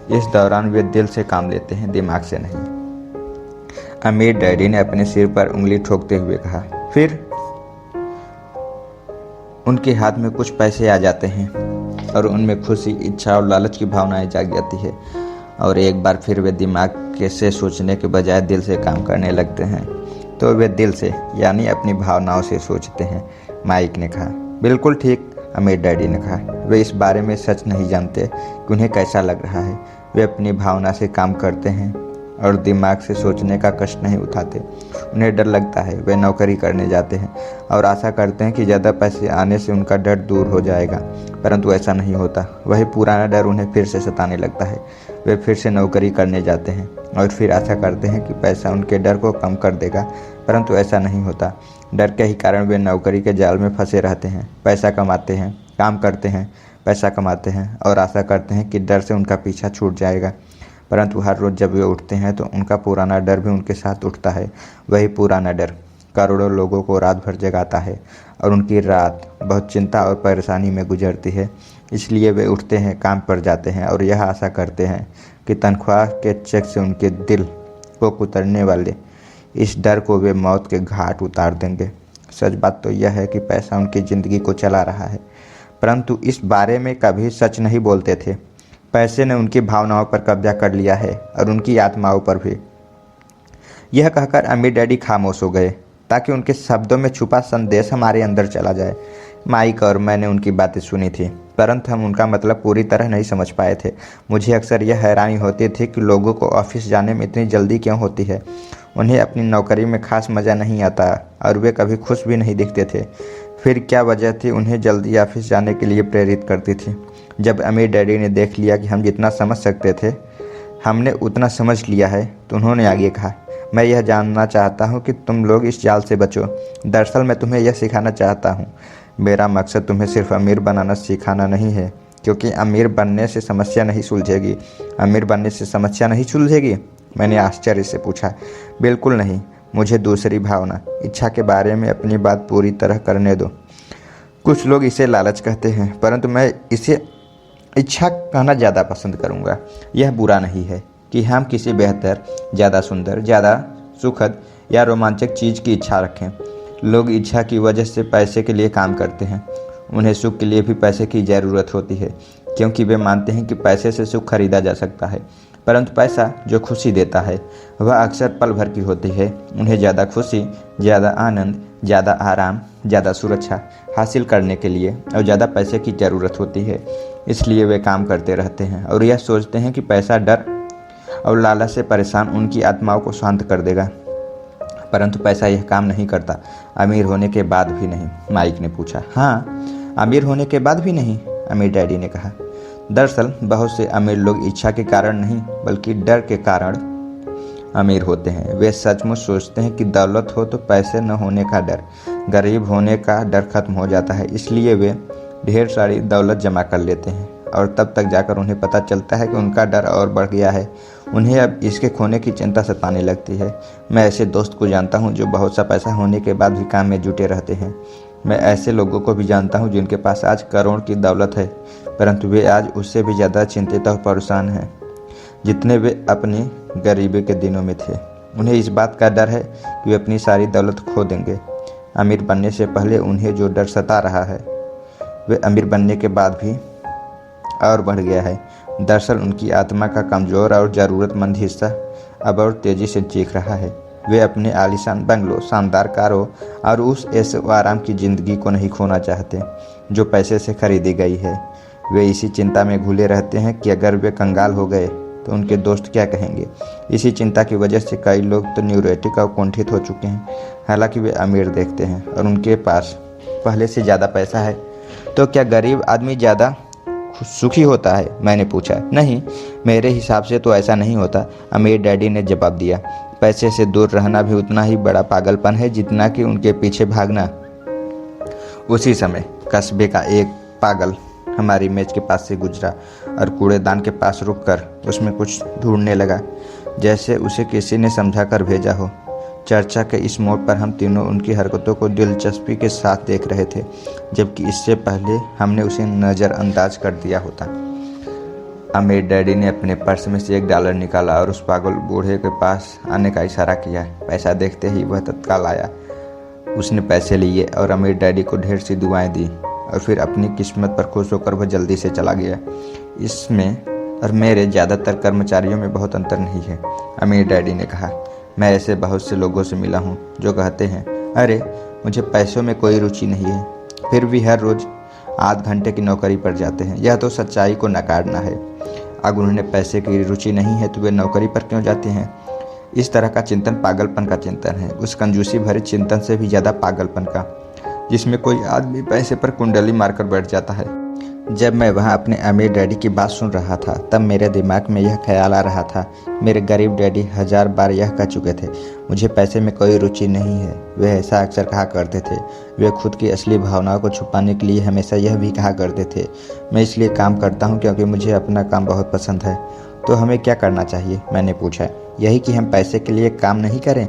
इस दौरान वे दिल से काम लेते हैं, दिमाग से नहीं। अमीर डैडी ने अपने सिर पर उंगली ठोकते हुए कहा। फिर उनके हाथ में कुछ पैसे आ जाते हैं और उनमें खुशी, इच्छा और लालच की भावनाएं जाग जाती है और एक बार फिर वे दिमाग से सोचने के बजाय दिल से काम करने लगते हैं। तो वे दिल से यानी अपनी भावनाओं से सोचते हैं, माइक ने कहा। बिल्कुल ठीक, अमीर डैडी ने कहा। वे इस बारे में सच नहीं जानते कि उन्हें कैसा लग रहा है। वे अपनी भावना से काम करते हैं और दिमाग से सोचने का कष्ट नहीं उठाते। उन्हें डर लगता है, वे नौकरी करने जाते हैं और आशा करते हैं कि ज़्यादा पैसे आने से उनका डर दूर हो जाएगा, परंतु ऐसा नहीं होता। वही पुराना डर उन्हें फिर से सताने लगता है। वे फिर से नौकरी करने जाते हैं और फिर आशा करते हैं कि पैसा उनके डर को कम कर देगा, परंतु ऐसा नहीं होता। डर के ही कारण वे नौकरी के जाल में फंसे रहते हैं। पैसा कमाते हैं, काम करते हैं, पैसा कमाते हैं और आशा करते हैं कि डर से उनका पीछा छूट जाएगा, परंतु हर रोज़ जब वे उठते हैं तो उनका पुराना डर भी उनके साथ उठता है। वही पुराना डर करोड़ों लोगों को रात भर जगाता है और उनकी रात बहुत चिंता और परेशानी में गुजरती है। इसलिए वे उठते हैं, काम पर जाते हैं और यह आशा करते हैं कि तनख्वाह के चेक से उनके दिल को कुतरने वाले इस डर को वे मौत के घाट उतार देंगे। सच बात तो यह है कि पैसा उनकी ज़िंदगी को चला रहा है, परंतु इस बारे में कभी सच नहीं बोलते थे। पैसे ने उनकी भावनाओं पर कब्जा कर लिया है और उनकी आत्माओं पर भी। यह कहकर अमीर डैडी खामोश हो गए ताकि उनके शब्दों में छुपा संदेश हमारे अंदर चला जाए। माइक और मैंने उनकी बातें सुनी थी, परंतु हम उनका मतलब पूरी तरह नहीं समझ पाए थे। मुझे अक्सर यह हैरानी होती थी कि लोगों को ऑफिस जाने में इतनी जल्दी क्यों होती है। उन्हें अपनी नौकरी में खास मज़ा नहीं आता और वे कभी खुश भी नहीं दिखते थे। फिर क्या वजह थी उन्हें जल्दी ऑफिस जाने के लिए प्रेरित करती थी? जब अमीर डैडी ने देख लिया कि हम जितना समझ सकते थे हमने उतना समझ लिया है, तो उन्होंने आगे कहा, मैं यह जानना चाहता हूँ कि तुम लोग इस जाल से बचो। दरअसल मैं तुम्हें यह सिखाना चाहता हूँ। मेरा मकसद तुम्हें सिर्फ अमीर बनाना सिखाना नहीं है, क्योंकि अमीर बनने से समस्या नहीं सुलझेगी। अमीर बनने से समस्या नहीं सुलझेगी? मैंने आश्चर्य से पूछा। बिल्कुल नहीं, मुझे दूसरी भावना, इच्छा के बारे में अपनी बात पूरी तरह करने दो। कुछ लोग इसे लालच कहते हैं, परंतु मैं इसे इच्छा कहना ज़्यादा पसंद करूँगा। यह बुरा नहीं है कि हम किसी बेहतर, ज़्यादा सुंदर, ज़्यादा सुखद या रोमांचक चीज़ की इच्छा रखें। लोग इच्छा की वजह से पैसे के लिए काम करते हैं। उन्हें सुख के लिए भी पैसे की ज़रूरत होती है, क्योंकि वे मानते हैं कि पैसे से सुख खरीदा जा सकता है। परंतु पैसा जो खुशी देता है वह अक्सर पल भर की होती है। उन्हें ज़्यादा खुशी, ज़्यादा आनंद, ज़्यादा आराम, ज़्यादा सुरक्षा हासिल करने के लिए और ज़्यादा पैसे की ज़रूरत होती है। इसलिए वे काम करते रहते हैं और यह सोचते हैं कि पैसा डर और लालच से परेशान उनकी आत्माओं को शांत कर देगा। परंतु पैसा यह काम नहीं करता, अमीर होने के बाद भी नहीं, माइक ने पूछा। हाँ, अमीर होने के बाद भी नहीं, अमीर डैडी ने कहा। दरअसल बहुत से अमीर लोग इच्छा के कारण नहीं बल्कि डर के कारण अमीर होते हैं। वे सचमुच सोचते हैं कि दौलत हो तो पैसे न होने का डर, गरीब होने का डर खत्म हो जाता है, इसलिए वे ढेर सारी दौलत जमा कर लेते हैं और तब तक जाकर उन्हें पता चलता है कि उनका डर और बढ़ गया है। उन्हें अब इसके खोने की चिंता सताने लगती है। मैं ऐसे दोस्त को जानता हूँ जो बहुत सा पैसा होने के बाद भी काम में जुटे रहते हैं। मैं ऐसे लोगों को भी जानता हूँ जिनके पास आज करोड़ की दौलत है, परंतु वे आज उससे भी ज़्यादा चिंतित और परेशान हैं जितने वे अपनी गरीबी के दिनों में थे। उन्हें इस बात का डर है कि वे अपनी सारी दौलत खो देंगे। अमीर बनने से पहले उन्हें जो डर सता रहा है वे अमीर बनने के बाद भी और बढ़ गया है। दरअसल उनकी आत्मा का कमज़ोर और ज़रूरतमंद हिस्सा अब और तेज़ी से चीख रहा है। वे अपने आलीशान बंगलों, शानदार कारों और उस ऐशो आराम की ज़िंदगी को नहीं खोना चाहते जो पैसे से खरीदी गई है। वे इसी चिंता में घुले रहते हैं कि अगर वे कंगाल हो गए तो उनके दोस्त क्या कहेंगे। इसी चिंता की वजह से कई लोग तो न्यूरोटिक और कुंठित हो चुके हैं। हालांकि वे अमीर देखते हैं और उनके पास पहले से ज़्यादा पैसा है, तो क्या गरीब आदमी ज़्यादा सुखी होता है? मैंने पूछा। नहीं, मेरे हिसाब से तो ऐसा नहीं होता, अमीर डैडी ने जवाब दिया। पैसे से दूर रहना भी उतना ही बड़ा पागलपन है जितना कि उनके पीछे भागना। उसी समय कस्बे का एक पागल हमारी मेज के पास से गुजरा और कूड़ेदान के पास रुककर उसमें कुछ ढूंढने लगा, जैसे उसे किसी ने समझा कर भेजा हो। चर्चा के इस मोड़ पर हम तीनों उनकी हरकतों को दिलचस्पी के साथ देख रहे थे, जबकि इससे पहले हमने उसे नज़रअंदाज कर दिया होता। अमीर डैडी ने अपने पर्स में से $1 निकाला और उस पागल बूढ़े के पास आने का इशारा किया। पैसा देखते ही वह तत्काल आया। उसने पैसे लिए और अमीर डैडी को ढेर सी दुआएं दी और फिर अपनी किस्मत पर खुश होकर वह जल्दी से चला गया। इसमें और मेरे ज़्यादातर कर्मचारियों में बहुत अंतर नहीं है, अमीर डैडी ने कहा। मैं ऐसे बहुत से लोगों से मिला हूँ जो कहते हैं, अरे मुझे पैसों में कोई रुचि नहीं है, फिर भी हर रोज़ आध घंटे की नौकरी पर जाते हैं। यह तो सच्चाई को नकारना है। अगर उन्हें पैसे की रुचि नहीं है तो वे नौकरी पर क्यों जाते हैं? इस तरह का चिंतन पागलपन का चिंतन है, उस कंजूसी भरे चिंतन से भी ज़्यादा पागलपन का, जिसमें कोई आदमी पैसे पर कुंडली मारकर बैठ जाता है। जब मैं वहाँ अपने अमीर डैडी की बात सुन रहा था तब मेरे दिमाग में यह ख्याल आ रहा था। मेरे गरीब डैडी 1000 बार यह कह चुके थे, मुझे पैसे में कोई रुचि नहीं है। वे ऐसा अक्सर कहा करते थे। वे खुद की असली भावनाओं को छुपाने के लिए हमेशा यह भी कहा करते थे, मैं इसलिए काम करता हूँ क्योंकि मुझे अपना काम बहुत पसंद है। तो हमें क्या करना चाहिए? मैंने पूछा। यही कि हम पैसे के लिए काम नहीं करें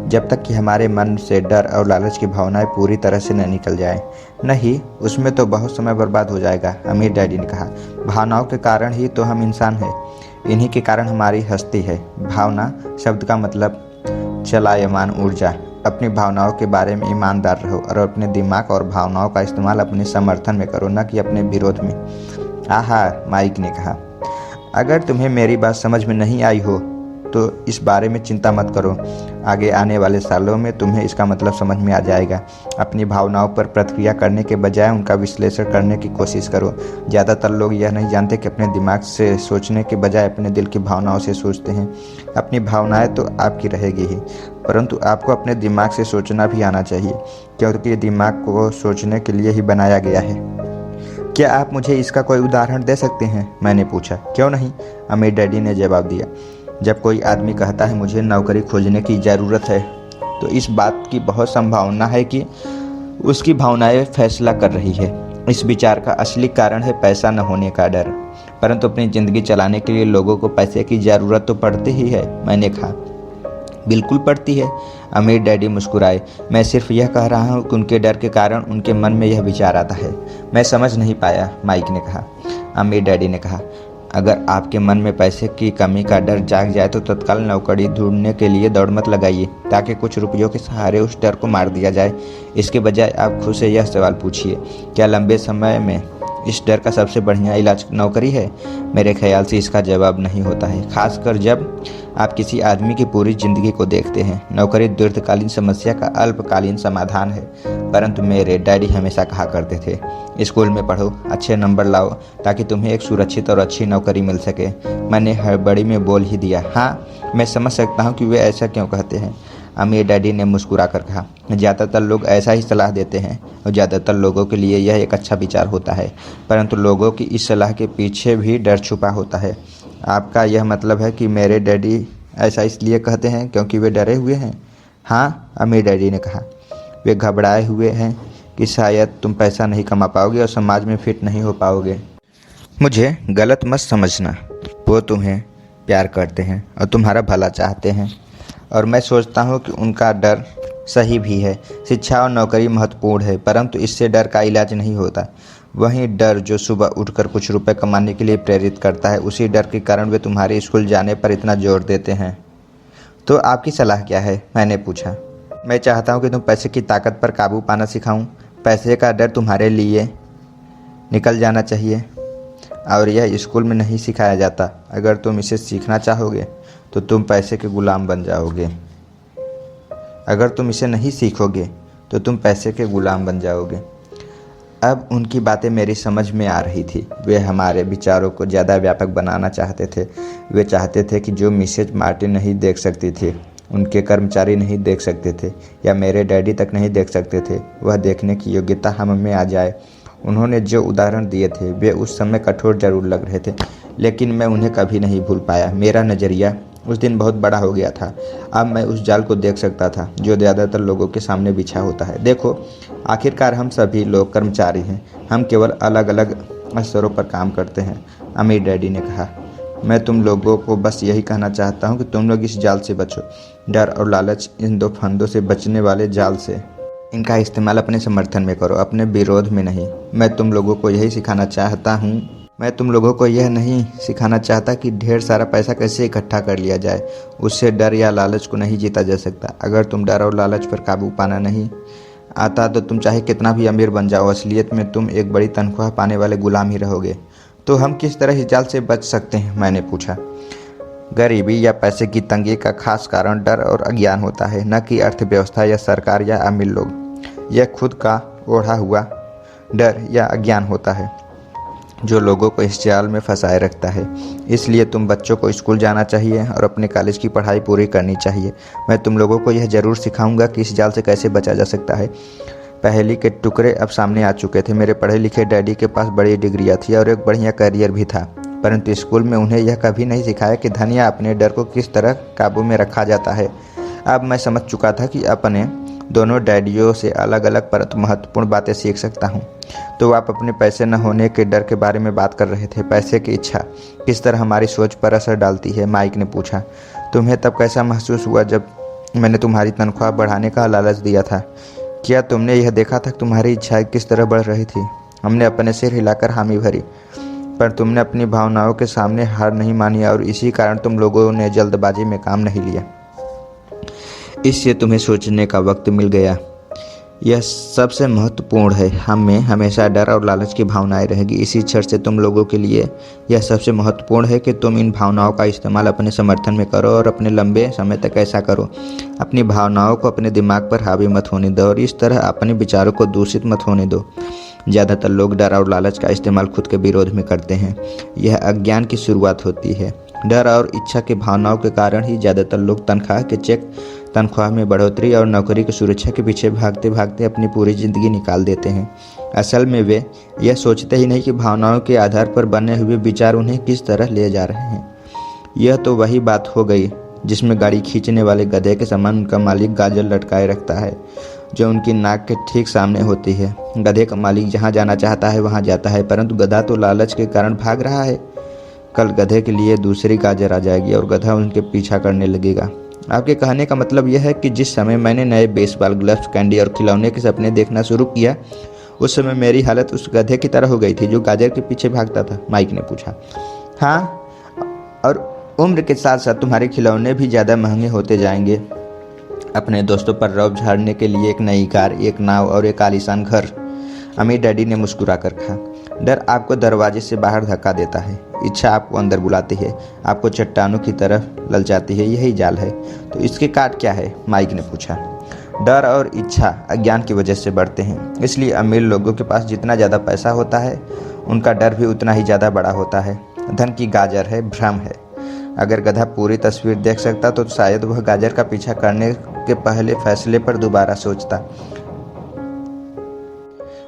जब तक कि हमारे मन से डर और लालच की भावनाएं पूरी तरह से न निकल जाएं। नहीं, उसमें तो बहुत समय बर्बाद हो जाएगा, अमीर डैडी ने कहा। भावनाओं के कारण ही तो हम इंसान हैं, इन्हीं के कारण हमारी हस्ती है। भावना शब्द का मतलब चलायमान ऊर्जा। अपनी भावनाओं के बारे में ईमानदार रहो और अपने दिमाग और भावनाओं का इस्तेमाल अपने समर्थन में करो, न कि अपने विरोध में। आहा, माइक ने कहा। अगर तुम्हें मेरी बात समझ में नहीं आई हो तो इस बारे में चिंता मत करो, आगे आने वाले सालों में तुम्हें इसका मतलब समझ में आ जाएगा। अपनी भावनाओं पर प्रतिक्रिया करने के बजाय उनका विश्लेषण करने की कोशिश करो। ज़्यादातर लोग यह नहीं जानते कि अपने दिमाग से सोचने के बजाय अपने दिल की भावनाओं से सोचते हैं। अपनी भावनाएं तो आपकी रहेगी ही, परंतु आपको अपने दिमाग से सोचना भी आना चाहिए, क्योंकि दिमाग को सोचने के लिए ही बनाया गया है। क्या आप मुझे इसका कोई उदाहरण दे सकते हैं? मैंने पूछा। क्यों नहीं, अमीर डैडी ने जवाब दिया। जब कोई आदमी कहता है मुझे नौकरी खोजने की ज़रूरत है, तो इस बात की बहुत संभावना है कि उसकी भावनाएं फैसला कर रही है। इस विचार का असली कारण है पैसा न होने का डर, परंतु अपनी ज़िंदगी चलाने के लिए लोगों को पैसे की ज़रूरत तो पड़ती ही है, मैंने कहा। बिल्कुल पड़ती है, अमीर डैडी मुस्कुराए। मैं सिर्फ यह कह रहा हूँ कि उनके डर के कारण उनके मन में यह विचार आता है। मैं समझ नहीं पाया, माइक ने कहा। अमीर डैडी ने कहा, अगर आपके मन में पैसे की कमी का डर जाग जाए तो तत्काल नौकरी ढूंढने के लिए दौड़ मत लगाइए ताकि कुछ रुपयों के सहारे उस डर को मार दिया जाए। इसके बजाय आप खुद से यह सवाल पूछिए, क्या लंबे समय में इस डर का सबसे बढ़िया इलाज नौकरी है? मेरे ख्याल से इसका जवाब नहीं होता है, खासकर जब आप किसी आदमी की पूरी ज़िंदगी को देखते हैं। नौकरी दीर्घकालीन समस्या का अल्पकालीन समाधान है, परंतु मेरे डैडी हमेशा कहा करते थे, स्कूल में पढ़ो, अच्छे नंबर लाओ ताकि तुम्हें एक सुरक्षित और अच्छी नौकरी मिल सके। मैंने हड़बड़ी में बोल ही दिया, हाँ मैं समझ सकता हूँ कि वे ऐसा क्यों कहते हैं। अमीर डैडी ने मुस्कुरा कर कहा, ज़्यादातर लोग ऐसा ही सलाह देते हैं और ज़्यादातर लोगों के लिए यह एक अच्छा विचार होता है, परंतु लोगों की इस सलाह के पीछे भी डर छुपा होता है। आपका यह मतलब है कि मेरे डैडी ऐसा इसलिए कहते हैं क्योंकि वे डरे हुए हैं? हाँ, अमीर डैडी ने कहा, वे घबराए हुए हैं कि शायद तुम पैसा नहीं कमा पाओगे और समाज में फिट नहीं हो पाओगे। मुझे गलत मत समझना, वो तुम्हें प्यार करते हैं और तुम्हारा भला चाहते हैं, और मैं सोचता हूँ कि उनका डर सही भी है। शिक्षा और नौकरी महत्वपूर्ण है, परंतु इससे डर का इलाज नहीं होता। वहीं डर जो सुबह उठकर कुछ रुपए कमाने के लिए प्रेरित करता है, उसी डर के कारण वे तुम्हारे स्कूल जाने पर इतना जोर देते हैं। तो आपकी सलाह क्या है? मैंने पूछा। मैं चाहता हूँ कि तुम पैसे की ताकत पर काबू पाना सिखाऊं। पैसे का डर तुम्हारे लिए निकल जाना चाहिए, और यह स्कूल में नहीं सिखाया जाता। अगर तुम इसे सीखना चाहोगे तो तुम पैसे के गुलाम बन जाओगे। अगर तुम इसे नहीं सीखोगे तो तुम पैसे के गुलाम बन जाओगे। अब उनकी बातें मेरी समझ में आ रही थी। वे हमारे विचारों को ज़्यादा व्यापक बनाना चाहते थे। वे चाहते थे कि जो मिसेज मार्टिन नहीं देख सकती थी, उनके कर्मचारी नहीं देख सकते थे, या मेरे डैडी तक नहीं देख सकते थे, वह देखने की योग्यता हम में आ जाए। उन्होंने जो उदाहरण दिए थे वे उस समय कठोर जरूर लग रहे थे, लेकिन मैं उन्हें कभी नहीं भूल पाया। मेरा नज़रिया उस दिन बहुत बड़ा हो गया था। अब मैं उस जाल को देख सकता था जो ज़्यादातर लोगों के सामने बिछा होता है। देखो, आखिरकार हम सभी लोग कर्मचारी हैं, हम केवल अलग अलग स्तरों पर काम करते हैं, अमीर डैडी ने कहा। मैं तुम लोगों को बस यही कहना चाहता हूँ कि तुम लोग इस जाल से बचो। डर और लालच, इन दो फंदों से बचने वाले जाल से। इनका इस्तेमाल अपने समर्थन में करो, अपने विरोध में नहीं। मैं तुम लोगों को यही सिखाना चाहता हूँ। मैं तुम लोगों को यह नहीं सिखाना चाहता कि ढेर सारा पैसा कैसे इकट्ठा कर लिया जाए। उससे डर या लालच को नहीं जीता जा सकता। अगर तुम डर और लालच पर काबू पाना नहीं आता तो तुम चाहे कितना भी अमीर बन जाओ, असलियत में तुम एक बड़ी तनख्वाह पाने वाले गुलाम ही रहोगे। तो हम किस तरह इस जाल से बच सकते हैं? मैंने पूछा। गरीबी या पैसे की तंगी का खास कारण डर और अज्ञान होता है, न कि अर्थव्यवस्था या सरकार या अमीर लोग। यह खुद का ओढ़ा हुआ डर या अज्ञान होता है जो लोगों को इस जाल में फंसाए रखता है। इसलिए तुम बच्चों को स्कूल जाना चाहिए और अपने कॉलेज की पढ़ाई पूरी करनी चाहिए। मैं तुम लोगों को यह ज़रूर सिखाऊंगा कि इस जाल से कैसे बचा जा सकता है। पहेली के टुकड़े अब सामने आ चुके थे। मेरे पढ़े लिखे डैडी के पास बड़ी डिग्रियाँ थी और एक बढ़िया करियर भी था, परंतु स्कूल में उन्हें यह कभी नहीं सिखाया कि धन या अपने डर को किस तरह काबू में रखा जाता है। अब मैं समझ चुका था कि अपने दोनों डैडियों से अलग अलग परंतु महत्वपूर्ण बातें सीख सकता हूँ। तो आप अपने पैसे न होने के डर के बारे में बात कर रहे थे। पैसे की इच्छा किस तरह हमारी सोच पर असर डालती है? माइक ने पूछा। तुम्हें तब कैसा महसूस हुआ जब मैंने तुम्हारी तनख्वाह बढ़ाने का लालच दिया था? क्या तुमने यह देखा था कि तुम्हारी इच्छाएं किस तरह बढ़ रही थी? हमने अपने सिर हिलाकर हामी भरी, पर तुमने अपनी भावनाओं के सामने हार नहीं मानी और इसी कारण तुम लोगों ने जल्दबाजी में काम नहीं लिया। इससे तुम्हें सोचने का वक्त मिल गया। यह सबसे महत्वपूर्ण है। हम में हमेशा डर और लालच की भावनाएं रहेगी। इसी क्षण से तुम लोगों के लिए यह सबसे महत्वपूर्ण है कि तुम इन भावनाओं का इस्तेमाल अपने समर्थन में करो और अपने लंबे समय तक ऐसा करो। अपनी भावनाओं को अपने दिमाग पर हावी मत होने दो और इस तरह अपने विचारों को दूषित मत होने दो। ज़्यादातर लोग डर और लालच का इस्तेमाल खुद के विरोध में करते हैं। यह अज्ञान की शुरुआत होती है। डर और इच्छा की भावनाओं के कारण ही ज़्यादातर लोग तनख्वाह में बढ़ोतरी और नौकरी की सुरक्षा के पीछे भागते भागते अपनी पूरी ज़िंदगी निकाल देते हैं। असल में वे यह सोचते ही नहीं कि भावनाओं के आधार पर बने हुए विचार उन्हें किस तरह ले जा रहे हैं। यह तो वही बात हो गई जिसमें गाड़ी खींचने वाले गधे के समान उनका मालिक गाजर लटकाए रखता है, जो उनकी नाक के ठीक सामने होती है। गधे का मालिक जहाँ जाना चाहता है वहाँ जाता है, परंतु गधा तो लालच के कारण भाग रहा है। कल गधे के लिए दूसरी गाजर आ जाएगी और गधा उनके पीछा करने लगेगा। आपके कहने का मतलब यह है कि जिस समय मैंने नए बेसबॉल ग्लव्स, कैंडी और खिलौने के सपने देखना शुरू किया, उस समय मेरी हालत उस गधे की तरह हो गई थी जो गाजर के पीछे भागता था? माइक ने पूछा। हाँ, और उम्र के साथ साथ तुम्हारे खिलौने भी ज़्यादा महंगे होते जाएंगे। अपने दोस्तों पर रौब झाड़ने के लिए एक नई कार, एक नाव और एक आलीशान घर। अमीर डैडी ने मुस्कुरा कर कहा। डर आपको दरवाजे से बाहर धक्का देता है, इच्छा आपको अंदर बुलाती है, आपको चट्टानों की तरफ ललचाती है। यही जाल है। तो इसके काट क्या है? माइक ने पूछा। डर और इच्छा अज्ञान की वजह से बढ़ते हैं। इसलिए अमीर लोगों के पास जितना ज़्यादा पैसा होता है, उनका डर भी उतना ही ज़्यादा बड़ा होता है। धन की गाजर है, भ्रम है। अगर गधा पूरी तस्वीर देख सकता तो शायद वह गाजर का पीछा करने के पहले फैसले पर दोबारा सोचता।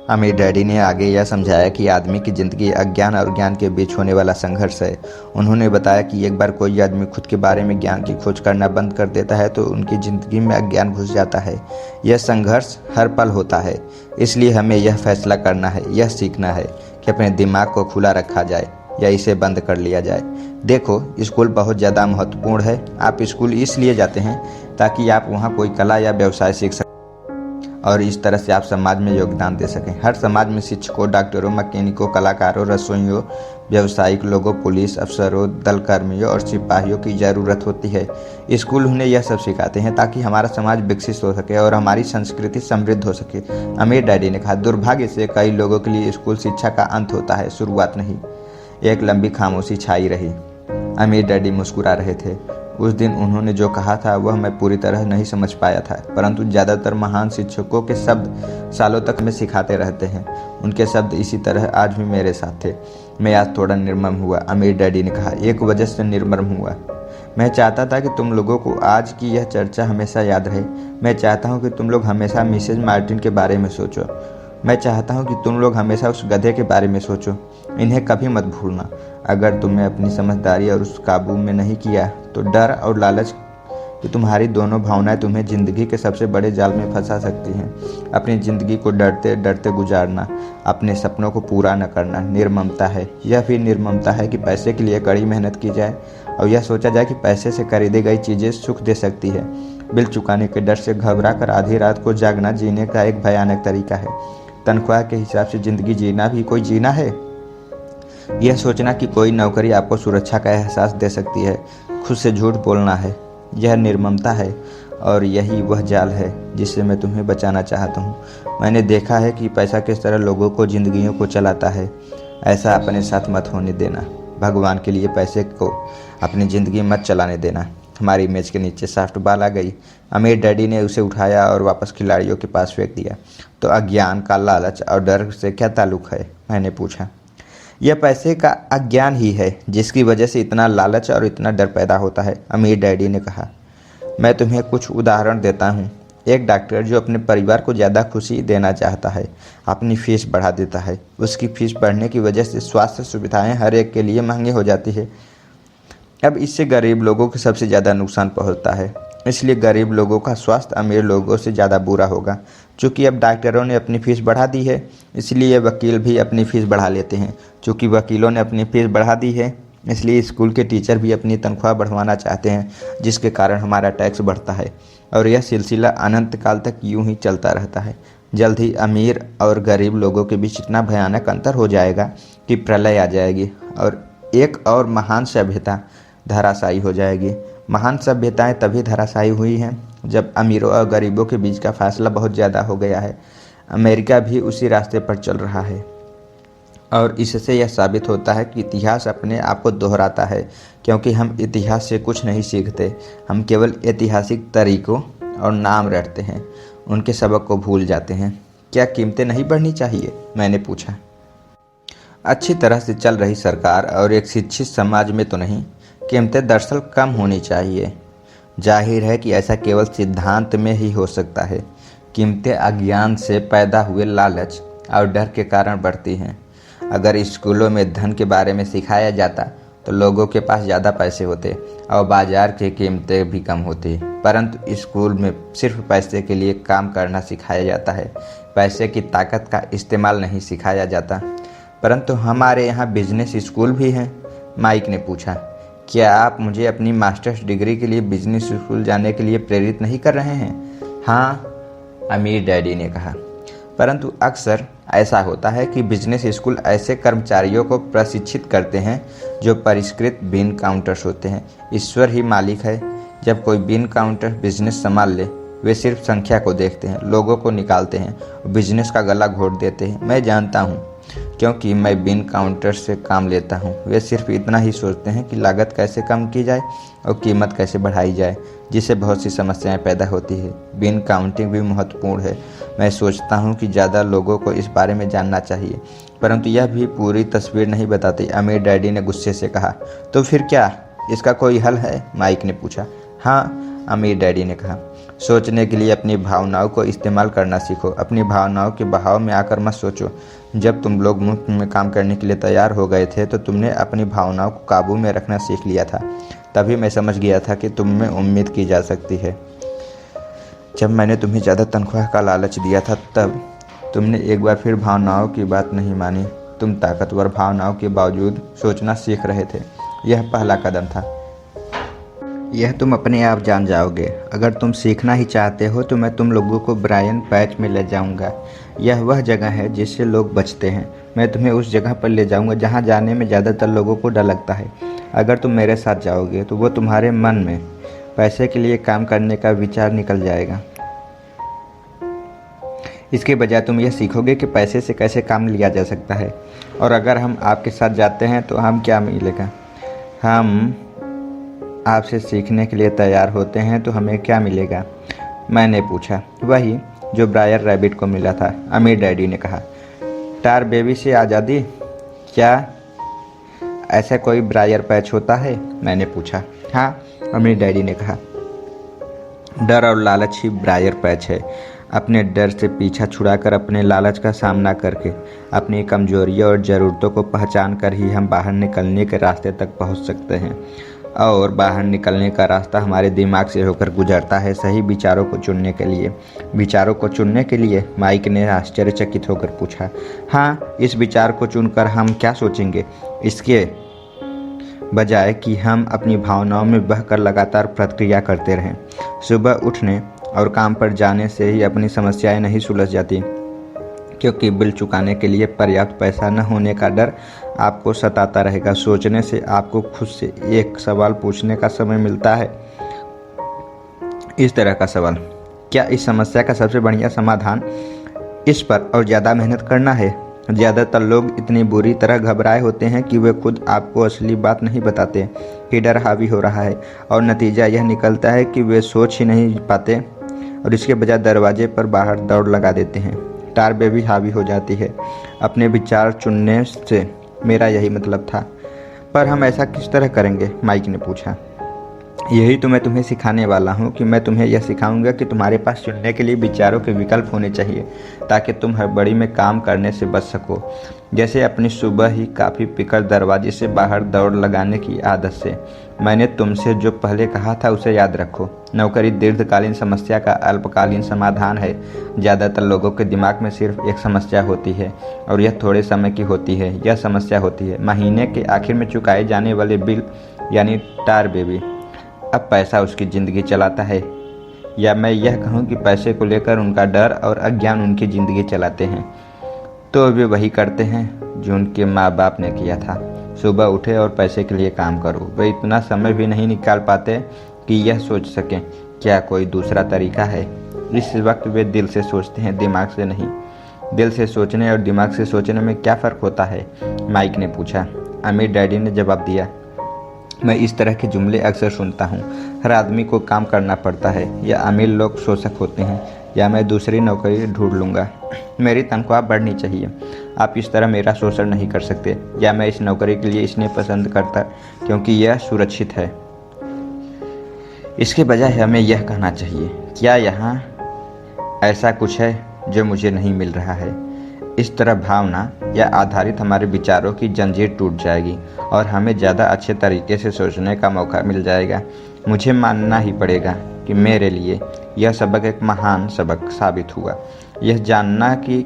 अमीर डैडी ने आगे यह समझाया कि आदमी की ज़िंदगी अज्ञान और ज्ञान के बीच होने वाला संघर्ष है। उन्होंने बताया कि एक बार कोई आदमी खुद के बारे में ज्ञान की खोज करना बंद कर देता है तो उनकी ज़िंदगी में अज्ञान घुस जाता है। यह संघर्ष हर पल होता है, इसलिए हमें यह फैसला करना है, यह सीखना है कि अपने दिमाग को खुला रखा जाए या इसे बंद कर लिया जाए। देखो, स्कूल बहुत ज़्यादा महत्वपूर्ण है। आप स्कूल इसलिए जाते हैं ताकि आप वहाँ कोई कला या व्यवसाय सीख सकें और इस तरह से आप समाज में योगदान दे सकें। हर समाज में शिक्षकों, डॉक्टरों, मैकेनिकों, कलाकारों, रसोइयों, व्यावसायिक लोगों, पुलिस अफसरों, दल कर्मियों और सिपाहियों की ज़रूरत होती है। स्कूल उन्हें यह सब सिखाते हैं ताकि हमारा समाज विकसित हो सके और हमारी संस्कृति समृद्ध हो सके। अमीर डैडी ने कहा, दुर्भाग्य से कई लोगों के लिए स्कूल शिक्षा का अंत होता है, शुरुआत नहीं। एक लंबी खामोशी छाई रही। अमीर डैडी मुस्कुरा रहे थे। उस दिन उन्होंने जो कहा था वह मैं पूरी तरह नहीं समझ पाया था, परंतु ज़्यादातर महान शिक्षकों के शब्द सालों तक हमें सिखाते रहते हैं। उनके शब्द इसी तरह आज भी मेरे साथ थे। मैं आज थोड़ा निर्मम हुआ, अमीर डैडी ने कहा। एक वजह से निर्मम हुआ। मैं चाहता था कि तुम लोगों को आज की यह चर्चा हमेशा याद रहे। मैं चाहता हूँ कि तुम लोग हमेशा मिसेज मार्टिन के बारे में सोचो। मैं चाहता हूँ कि तुम लोग हमेशा उस गधे के बारे में सोचो। इन्हें कभी मत भूलना। अगर तुमने अपनी समझदारी और उस काबू में नहीं किया तो डर और लालच कि तुम्हारी दोनों भावनाएं तुम्हें ज़िंदगी के सबसे बड़े जाल में फंसा सकती हैं। अपनी ज़िंदगी को डरते डरते गुजारना, अपने सपनों को पूरा न करना निर्ममता है। यह भी निर्ममता है कि पैसे के लिए कड़ी मेहनत की जाए और यह सोचा जाए कि पैसे से खरीदी गई चीज़ें सुख दे सकती है। बिल चुकाने के डर से घबरा कर आधी रात को जागना जीने का एक भयानक तरीका है। तनख्वाह के हिसाब से ज़िंदगी जीना भी कोई जीना है? यह सोचना कि कोई नौकरी आपको सुरक्षा का एहसास दे सकती है, खुद से झूठ बोलना है, यह निर्ममता है और यही वह जाल है जिससे मैं तुम्हें बचाना चाहता हूँ। मैंने देखा है कि पैसा किस तरह लोगों को ज़िंदगियों को चलाता है। ऐसा अपने साथ मत होने देना। भगवान के लिए पैसे को अपनी ज़िंदगी मत चलाने देना। हमारी मेज़ के नीचे सॉफ्ट बॉल आ गई। अमीर डैडी ने उसे उठाया और वापस खिलाड़ियों के पास फेंक दिया। तो अज्ञान का लालच और डर से क्या ताल्लुक़ है? मैंने पूछा। यह पैसे का अज्ञान ही है जिसकी वजह से इतना लालच और इतना डर पैदा होता है, अमीर डैडी ने कहा। मैं तुम्हें कुछ उदाहरण देता हूँ। एक डॉक्टर जो अपने परिवार को ज़्यादा खुशी देना चाहता है अपनी फीस बढ़ा देता है। उसकी फीस बढ़ने की वजह से स्वास्थ्य सुविधाएं हर एक के लिए महंगी हो जाती है। अब इससे गरीब लोगों को सबसे ज़्यादा नुकसान पहुँचता है। इसलिए गरीब लोगों का स्वास्थ्य अमीर लोगों से ज़्यादा बुरा होगा। चूँकि अब डॉक्टरों ने अपनी फ़ीस बढ़ा दी है, इसलिए वकील भी अपनी फ़ीस बढ़ा लेते हैं। चूँकि वकीलों ने अपनी फ़ीस बढ़ा दी है, इसलिए स्कूल के टीचर भी अपनी तनख्वाह बढ़वाना चाहते हैं, जिसके कारण हमारा टैक्स बढ़ता है और यह सिलसिला अनंत काल तक यूं ही चलता रहता है। जल्द ही अमीर और गरीब लोगों के बीच इतना भयानक अंतर हो जाएगा कि प्रलय आ जाएगी और एक और महान सभ्यता धराशायी हो जाएगी। महान सभ्यताएं तभी धराशायी हुई हैं जब अमीरों और गरीबों के बीच का फासला बहुत ज़्यादा हो गया है। अमेरिका भी उसी रास्ते पर चल रहा है और इससे यह साबित होता है कि इतिहास अपने आप को दोहराता है, क्योंकि हम इतिहास से कुछ नहीं सीखते। हम केवल ऐतिहासिक तरीकों और नाम रटते हैं, उनके सबक को भूल जाते हैं। क्या कीमतें नहीं बढ़नी चाहिए? मैंने पूछा। अच्छी तरह से चल रही सरकार और एक शिक्षित समाज में तो नहीं। कीमतें दरअसल कम होनी चाहिए। जाहिर है कि ऐसा केवल सिद्धांत में ही हो सकता है। कीमतें अज्ञान से पैदा हुए लालच और डर के कारण बढ़ती हैं। अगर स्कूलों में धन के बारे में सिखाया जाता तो लोगों के पास ज़्यादा पैसे होते और बाज़ार की कीमतें भी कम होती। परंतु स्कूल में सिर्फ पैसे के लिए काम करना सिखाया जाता है, पैसे की ताकत का इस्तेमाल नहीं सिखाया जाता। परंतु हमारे यहाँ बिजनेस स्कूल भी हैं, माइक ने पूछा। क्या आप मुझे अपनी मास्टर्स डिग्री के लिए बिजनेस स्कूल जाने के लिए प्रेरित नहीं कर रहे हैं? हाँ, अमीर डैडी ने कहा। परंतु अक्सर ऐसा होता है कि बिजनेस स्कूल ऐसे कर्मचारियों को प्रशिक्षित करते हैं जो परिष्कृत बिन काउंटर्स होते हैं। ईश्वर ही मालिक है। जब कोई बिन काउंटर बिजनेस संभाल ले, वे सिर्फ संख्या को देखते हैं, लोगों को निकालते हैं, बिजनेस का गला घोट देते हैं। मैं जानता हूँ, क्योंकि मैं बिन काउंटर से काम लेता हूँ। वे सिर्फ इतना ही सोचते हैं कि लागत कैसे कम की जाए और कीमत कैसे बढ़ाई जाए, जिससे बहुत सी समस्याएं पैदा होती है। बिन काउंटिंग भी महत्वपूर्ण है। मैं सोचता हूँ कि ज़्यादा लोगों को इस बारे में जानना चाहिए, परंतु यह भी पूरी तस्वीर नहीं बताती, अमीर डैडी ने गुस्से से कहा। तो फिर क्या इसका कोई हल है? माइक ने पूछा। हाँ, अमीर डैडी ने कहा। सोचने के लिए अपनी भावनाओं को इस्तेमाल करना सीखो। अपनी भावनाओं के बहाव में आकर मत सोचो। जब तुम लोग मुफ्त में काम करने के लिए तैयार हो गए थे तो तुमने अपनी भावनाओं को काबू में रखना सीख लिया था। तभी मैं समझ गया था कि तुम में उम्मीद की जा सकती है। जब मैंने तुम्हें ज़्यादा तनख्वाह का लालच दिया था तब तुमने एक बार फिर भावनाओं की बात नहीं मानी। तुम ताकतवर भावनाओं के बावजूद सोचना सीख रहे थे। यह पहला कदम था। यह तुम अपने आप जान जाओगे। अगर तुम सीखना ही चाहते हो तो मैं तुम लोगों को ब्रायन पैच में ले जाऊंगा। यह वह जगह है जिससे लोग बचते हैं। मैं तुम्हें उस जगह पर ले जाऊंगा जहां जाने में ज़्यादातर लोगों को डर लगता है। अगर तुम मेरे साथ जाओगे तो वो तुम्हारे मन में पैसे के लिए काम करने का विचार निकल जाएगा। इसके बजाय तुम यह सीखोगे कि पैसे से कैसे काम लिया जा सकता है। और अगर हम आपके साथ जाते हैं तो हम क्या मिलेगा? हम आपसे सीखने के लिए तैयार होते हैं तो हमें क्या मिलेगा? मैंने पूछा। वही जो ब्रायर रैबिट को मिला था, अमीर डैडी ने कहा। टार बेबी से आज़ादी? क्या ऐसा कोई ब्रायर पैच होता है? मैंने पूछा। हाँ, अमीर डैडी ने कहा। डर और लालच ही ब्रायर पैच है। अपने डर से पीछा छुड़ाकर अपने लालच का सामना करके अपनी कमजोरियों और ज़रूरतों को पहचान कर ही हम बाहर निकलने के रास्ते तक पहुंच सकते हैं। और बाहर निकलने का रास्ता हमारे दिमाग से होकर गुजरता है सही विचारों को चुनने के लिए। विचारों को चुनने के लिए? माइक ने आश्चर्यचकित होकर पूछा। हाँ, इस विचार को चुनकर हम क्या सोचेंगे, इसके बजाय कि हम अपनी भावनाओं में बहकर लगातार प्रतिक्रिया करते रहें। सुबह उठने और काम पर जाने से ही अपनी समस्याएं नहीं सुलझ जाती, क्योंकि बिल चुकाने के लिए पर्याप्त पैसा न होने का डर आपको सताता रहेगा। सोचने से आपको खुद से एक सवाल पूछने का समय मिलता है। इस तरह का सवाल, क्या इस समस्या का सबसे बढ़िया समाधान इस पर और ज़्यादा मेहनत करना है? ज़्यादातर लोग इतनी बुरी तरह घबराए होते हैं कि वे खुद आपको असली बात नहीं बताते कि डर हावी हो रहा है, और नतीजा यह निकलता है कि वे सोच ही नहीं पाते और इसके बजाय दरवाजे पर बाहर दौड़ लगा देते हैं। टार बेबी हावी हो जाती है। अपने विचार चुनने से मेरा यही मतलब था। पर हम ऐसा किस तरह करेंगे? माइक ने पूछा। यही तो मैं तुम्हें सिखाने वाला हूँ कि मैं तुम्हें यह सिखाऊंगा कि तुम्हारे पास चुनने के लिए विचारों के विकल्प होने चाहिए ताकि तुम हड़बड़ी में काम करने से बच सको। जैसे अपनी सुबह ही काफ़ी पीकर दरवाजे से बाहर दौड़ लगाने की आदत से। मैंने तुमसे जो पहले कहा था उसे याद रखो। नौकरी दीर्घकालीन समस्या का अल्पकालीन समाधान है। ज़्यादातर लोगों के दिमाग में सिर्फ एक समस्या होती है और यह थोड़े समय की होती है। यह समस्या होती है महीने के आखिर में चुकाए जाने वाले बिल, यानी टार बेबी। अब पैसा उसकी ज़िंदगी चलाता है, या मैं यह कहूँ कि पैसे को लेकर उनका डर और अज्ञान उनकी ज़िंदगी चलाते हैं। तो वे वही करते हैं जो उनके माँ बाप ने किया था। सुबह उठे और पैसे के लिए काम करो। वे इतना समय भी नहीं निकाल पाते कि यह सोच सकें क्या कोई दूसरा तरीका है। इस वक्त वे दिल से सोचते हैं, दिमाग से नहीं। दिल से सोचने और दिमाग से सोचने में क्या फ़र्क होता है? माइक ने पूछा। अमीर डैडी ने जवाब दिया। मैं इस तरह के जुमले अक्सर सुनता हूँ। हर आदमी को काम करना पड़ता है, या अमीर लोग शोषक होते हैं, या मैं दूसरी नौकरी ढूंढ लूँगा। मेरी तनख्वाह बढ़नी चाहिए। आप इस तरह मेरा शोषण नहीं कर सकते। या मैं इस नौकरी के लिए इसलिए पसंद करता क्योंकि यह सुरक्षित है। इसके बजाय हमें यह कहना चाहिए, क्या यहाँ ऐसा कुछ है जो मुझे नहीं मिल रहा है? इस तरह भावना या आधारित हमारे विचारों की जंजीर टूट जाएगी और हमें ज़्यादा अच्छे तरीके से सोचने का मौका मिल जाएगा। मुझे मानना ही पड़ेगा कि मेरे लिए यह सबक एक महान सबक साबित हुआ। यह जानना कि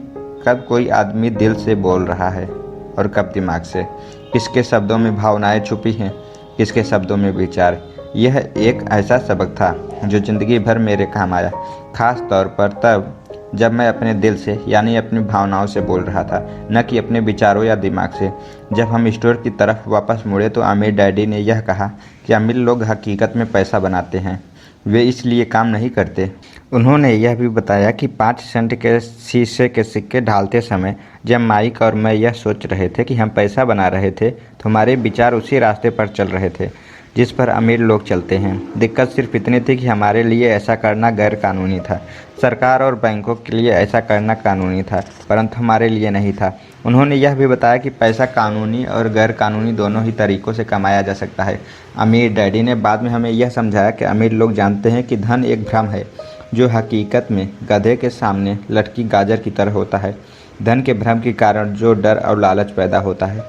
कब कोई आदमी दिल से बोल रहा है और कब दिमाग से, किसके शब्दों में भावनाएं छुपी हैं, किसके शब्दों में विचार। यह एक ऐसा सबक था जो ज़िंदगी भर मेरे काम आया, ख़ास तौर पर तब जब मैं अपने दिल से यानी अपनी भावनाओं से बोल रहा था, न कि अपने विचारों या दिमाग से। जब हम स्टोर की तरफ वापस मुड़े तो अमीर डैडी ने यह कहा कि अमीर लोग हकीकत में पैसा बनाते हैं, वे इसलिए काम नहीं करते। उन्होंने यह भी बताया कि 5 सेंट के शीशे के सिक्के ढालते समय जब माइक और मैं यह सोच रहे थे कि हम पैसा बना रहे थे तो हमारे विचार उसी रास्ते पर चल रहे थे जिस पर अमीर लोग चलते हैं। दिक्कत सिर्फ इतनी थी कि हमारे लिए ऐसा करना गैर कानूनी था। सरकार और बैंकों के लिए ऐसा करना कानूनी था, परंतु हमारे लिए नहीं था। उन्होंने यह भी बताया कि पैसा कानूनी और गैर कानूनी दोनों ही तरीक़ों से कमाया जा सकता है। अमीर डैडी ने बाद में हमें यह समझाया कि अमीर लोग जानते हैं कि धन एक भ्रम है जो हकीकत में गधे के सामने लटकी गाजर की तरह होता है। धन के भ्रम के कारण जो डर और लालच पैदा होता है,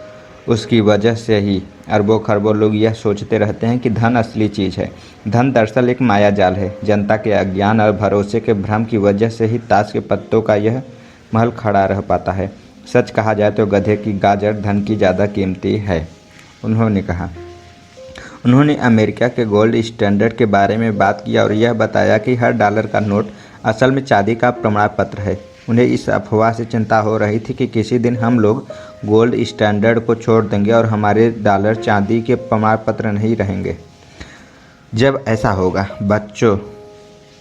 उसकी वजह से ही अरबों खरबों लोग यह सोचते रहते हैं कि धन असली चीज़ है। धन दरअसल एक माया जाल है। जनता के अज्ञान और भरोसे के भ्रम की वजह से ही ताश के पत्तों का यह महल खड़ा रह पाता है। सच कहा जाए तो गधे की गाजर धन की ज़्यादा कीमती है, उन्होंने कहा। उन्होंने अमेरिका के गोल्ड स्टैंडर्ड के बारे में बात की और यह बताया कि हर डॉलर का नोट असल में चांदी का प्रमाण पत्र है। उन्हें इस अफवाह से चिंता हो रही थी कि किसी दिन हम लोग गोल्ड स्टैंडर्ड को छोड़ देंगे और हमारे डॉलर चांदी के प्रमाण पत्र नहीं रहेंगे। जब ऐसा होगा बच्चों,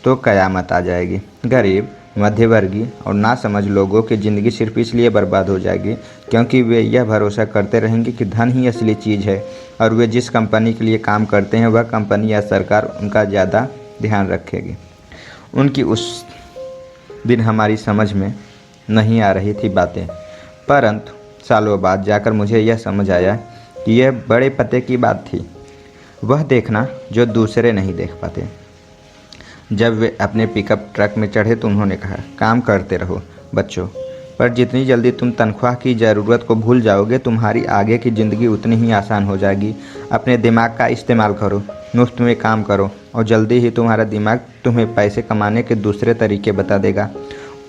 तो कयामत आ जाएगी। गरीब, मध्यवर्गीय और नासमझ लोगों की ज़िंदगी सिर्फ इसलिए बर्बाद हो जाएगी क्योंकि वे यह भरोसा करते रहेंगे कि धन ही असली चीज़ है और वे जिस कंपनी के लिए काम करते हैं वह कंपनी या सरकार उनका ज़्यादा ध्यान रखेगी। उनकी उस दिन हमारी समझ में नहीं आ रही थी बातें, परंतु सालों बाद जाकर मुझे यह समझ आया कि यह बड़े पते की बात थी। वह देखना जो दूसरे नहीं देख पाते। जब वे अपने पिकअप ट्रक में चढ़े तो उन्होंने कहा, काम करते रहो बच्चों, पर जितनी जल्दी तुम तनख्वाह की ज़रूरत को भूल जाओगे तुम्हारी आगे की ज़िंदगी उतनी ही आसान हो जाएगी। अपने दिमाग का इस्तेमाल करो, मुफ्त में काम करो और जल्दी ही तुम्हारा दिमाग तुम्हें पैसे कमाने के दूसरे तरीके बता देगा।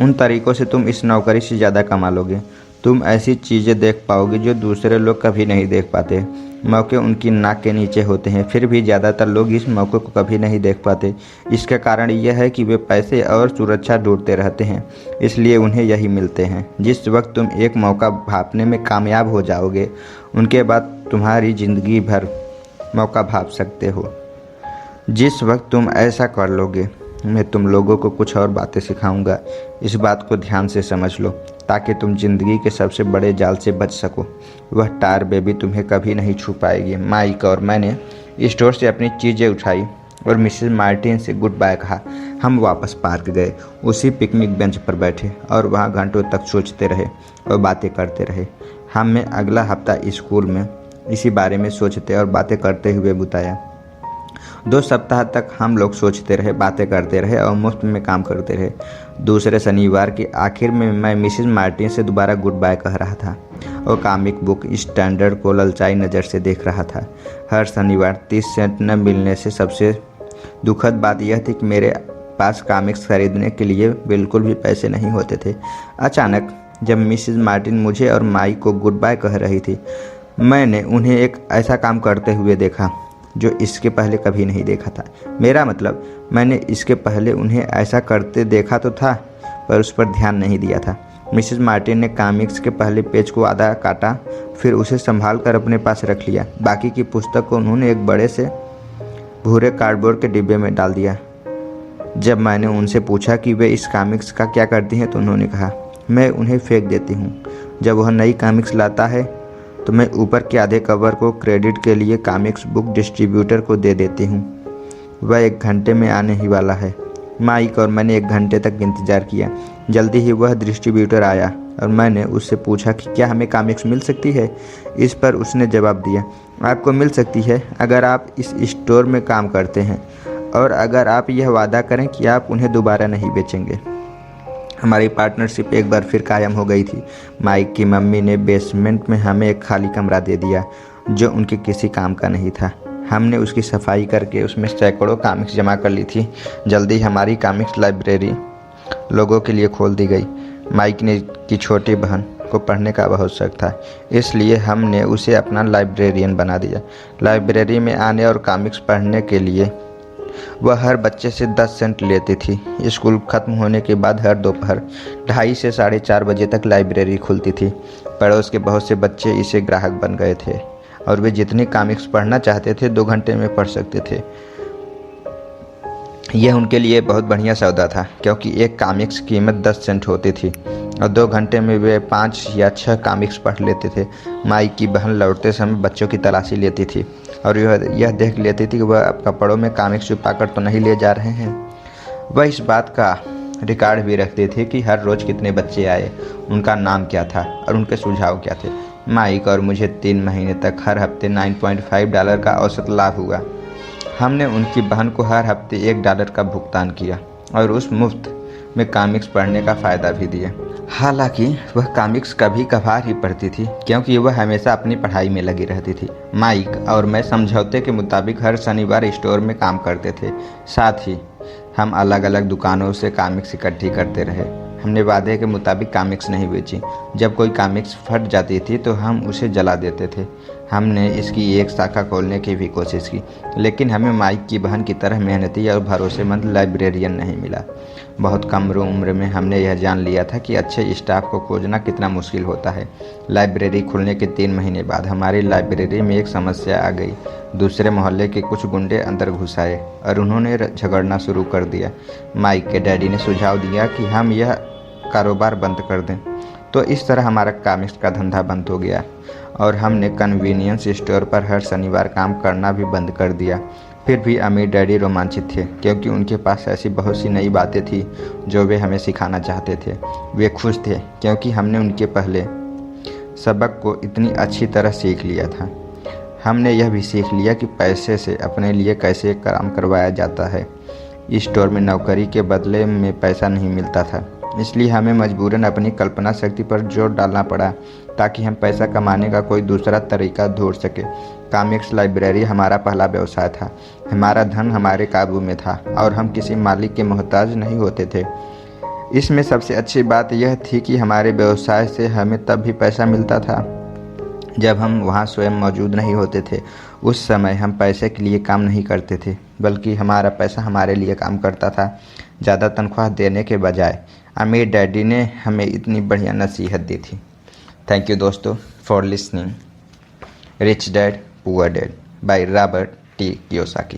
उन तरीक़ों से तुम इस नौकरी से ज़्यादा कमा लोगे। तुम ऐसी चीज़ें देख पाओगे जो दूसरे लोग कभी नहीं देख पाते। मौके उनकी नाक के नीचे होते हैं, फिर भी ज़्यादातर लोग इस मौके को कभी नहीं देख पाते। इसका कारण यह है कि वे पैसे और सुरक्षा ढूंढते रहते हैं, इसलिए उन्हें यही मिलते हैं। जिस वक्त तुम एक मौका भांपने में कामयाब हो जाओगे, उनके बाद तुम्हारी ज़िंदगी भर मौका भांप सकते हो। जिस वक्त तुम ऐसा कर लोगे, मैं तुम लोगों को कुछ और बातें सिखाऊंगा। इस बात को ध्यान से समझ लो ताकि तुम जिंदगी के सबसे बड़े जाल से बच सको। वह टार बेबी तुम्हें कभी नहीं छू पाएगी। माइक और मैंने स्टोर से अपनी चीज़ें उठाई और मिसेस मार्टिन से गुड बाय कहा। हम वापस पार्क गए, उसी पिकनिक बेंच पर बैठे और वहाँ घंटों तक सोचते रहे और बातें करते रहे। हमने अगला हफ्ता स्कूल में इसी बारे में सोचते और बातें करते हुए बिताया। 2 सप्ताह तक हम लोग सोचते रहे, बातें करते रहे और मुफ्त में काम करते रहे। दूसरे शनिवार के आखिर में मैं मिसेस मार्टिन से दोबारा गुड बाय कह रहा था और कॉमिक बुक स्टैंडर्ड को ललचाई नज़र से देख रहा था। हर शनिवार 30 सेंट न मिलने से सबसे दुखद बात यह थी कि मेरे पास कॉमिक्स खरीदने के लिए बिल्कुल भी पैसे नहीं होते थे। अचानक जब मिसेस मार्टिन मुझे और माई को गुड बाय कह रही थी, मैंने उन्हें एक ऐसा काम करते हुए देखा जो इसके पहले कभी नहीं देखा था। मेरा मतलब, मैंने इसके पहले उन्हें ऐसा करते देखा तो था, पर उस पर ध्यान नहीं दिया था। मिसेस मार्टिन ने कॉमिक्स के पहले पेज को आधा काटा, फिर उसे संभाल कर अपने पास रख लिया। बाकी की पुस्तक को उन्होंने एक बड़े से भूरे कार्डबोर्ड के डिब्बे में डाल दिया। जब मैंने उनसे पूछा कि वे इस कॉमिक्स का क्या करती हैं तो उन्होंने कहा, मैं उन्हें फेंक देती हूँ। जब वह नई कॉमिक्स लाता है तो मैं ऊपर के आधे कवर को क्रेडिट के लिए कॉमिक्स बुक डिस्ट्रीब्यूटर को दे देती हूँ। वह 1 घंटे में आने ही वाला है। माइक और मैंने 1 घंटे तक इंतज़ार किया। जल्दी ही वह डिस्ट्रीब्यूटर आया और मैंने उससे पूछा कि क्या हमें कॉमिक्स मिल सकती है। इस पर उसने जवाब दिया, आपको मिल सकती है अगर आप इस स्टोर में काम करते हैं और अगर आप यह वादा करें कि आप उन्हें दोबारा नहीं बेचेंगे। हमारी पार्टनरशिप एक बार फिर कायम हो गई थी। माइक की मम्मी ने बेसमेंट में हमें एक खाली कमरा दे दिया जो उनके किसी काम का नहीं था। हमने उसकी सफाई करके उसमें सैकड़ों कॉमिक्स जमा कर ली थी। जल्दी हमारी कॉमिक्स लाइब्रेरी लोगों के लिए खोल दी गई। माइक ने की छोटी बहन को पढ़ने का बहुत शौक था, इसलिए हमने उसे अपना लाइब्रेरियन बना दिया। लाइब्रेरी में आने और कॉमिक्स पढ़ने के लिए वह हर बच्चे से 10 सेंट लेती थी। स्कूल खत्म होने के बाद हर दोपहर 2:30 से 4:30 बजे तक लाइब्रेरी खुलती थी। पड़ोस के बहुत से बच्चे इसे ग्राहक बन गए थे और वे जितनी कॉमिक्स पढ़ना चाहते थे 2 घंटे में पढ़ सकते थे। यह उनके लिए बहुत बढ़िया सौदा था क्योंकि एक कॉमिक्स की कीमत 10 सेंट होती थी और 2 घंटे में वे 5 या 6 कॉमिक्स पढ़ लेते थे। माइक की बहन लौटते समय बच्चों की तलाशी लेती थी और यह देख लेती थी कि वह अब कपड़ों में कॉमिक्स छुपा कर तो नहीं ले जा रहे हैं। वह इस बात का रिकॉर्ड भी रखती थी कि हर रोज़ कितने बच्चे आए, उनका नाम क्या था और उनके सुझाव क्या थे। माइक और मुझे 3 महीने तक हर हफ्ते $9.5 का औसत लाभ हुआ। हमने उनकी बहन को हर हफ्ते $1 का भुगतान किया। और उस मुफ्त में कॉमिक्स पढ़ने का फ़ायदा भी दिया। हालांकि वह कॉमिक्स कभी कभार ही पढ़ती थी, क्योंकि वह हमेशा अपनी पढ़ाई में लगी रहती थी। माइक और मैं समझौते के मुताबिक हर शनिवार स्टोर में काम करते थे। साथ ही हम अलग अलग दुकानों से कॉमिक्स इकट्ठी करते रहे। हमने वादे के मुताबिक कॉमिक्स नहीं बेची। जब कोई कॉमिक्स फट जाती थी तो हम उसे जला देते थे। हमने इसकी एक शाखा खोलने की भी कोशिश की, लेकिन हमें माइक की बहन की तरह मेहनती और भरोसेमंद लाइब्रेरियन नहीं मिला। बहुत कम उम्र में हमने यह जान लिया था कि अच्छे स्टाफ को खोजना कितना मुश्किल होता है। लाइब्रेरी खुलने के 3 महीने बाद हमारी लाइब्रेरी में एक समस्या आ गई। दूसरे मोहल्ले के कुछ गुंडे अंदर घुस आए और उन्होंने झगड़ना शुरू कर दिया। माइक के डैडी ने सुझाव दिया कि हम यह कारोबार बंद कर दें। तो इस तरह हमारा कॉमिक्स का धंधा बंद हो गया और हमने कन्वीनियंस स्टोर पर हर शनिवार काम करना भी बंद कर दिया। फिर भी अमीर डैडी रोमांचित थे, क्योंकि उनके पास ऐसी बहुत सी नई बातें थी जो वे हमें सिखाना चाहते थे। वे खुश थे क्योंकि हमने उनके पहले सबक को इतनी अच्छी तरह सीख लिया था। हमने यह भी सीख लिया कि पैसे से अपने लिए कैसे काम करवाया जाता है। स्टोर में नौकरी के बदले में पैसा नहीं मिलता था, इसलिए हमें मजबूरन अपनी कल्पना शक्ति पर जोर डालना पड़ा ताकि हम पैसा कमाने का कोई दूसरा तरीका ढूंढ सके। कॉमिक्स लाइब्रेरी हमारा पहला व्यवसाय था। हमारा धन हमारे काबू में था और हम किसी मालिक के मोहताज नहीं होते थे। इसमें सबसे अच्छी बात यह थी कि हमारे व्यवसाय से हमें तब भी पैसा मिलता था जब हम वहाँ स्वयं मौजूद नहीं होते थे। उस समय हम पैसे के लिए काम नहीं करते थे, बल्कि हमारा पैसा हमारे लिए काम करता था। ज़्यादा तनख्वाह देने के बजाय अमीर डैडी ने हमें इतनी बढ़िया नसीहत दी थी। थैंक यू दोस्तों for listening rich dad poor dad by Robert T Kiyosaki.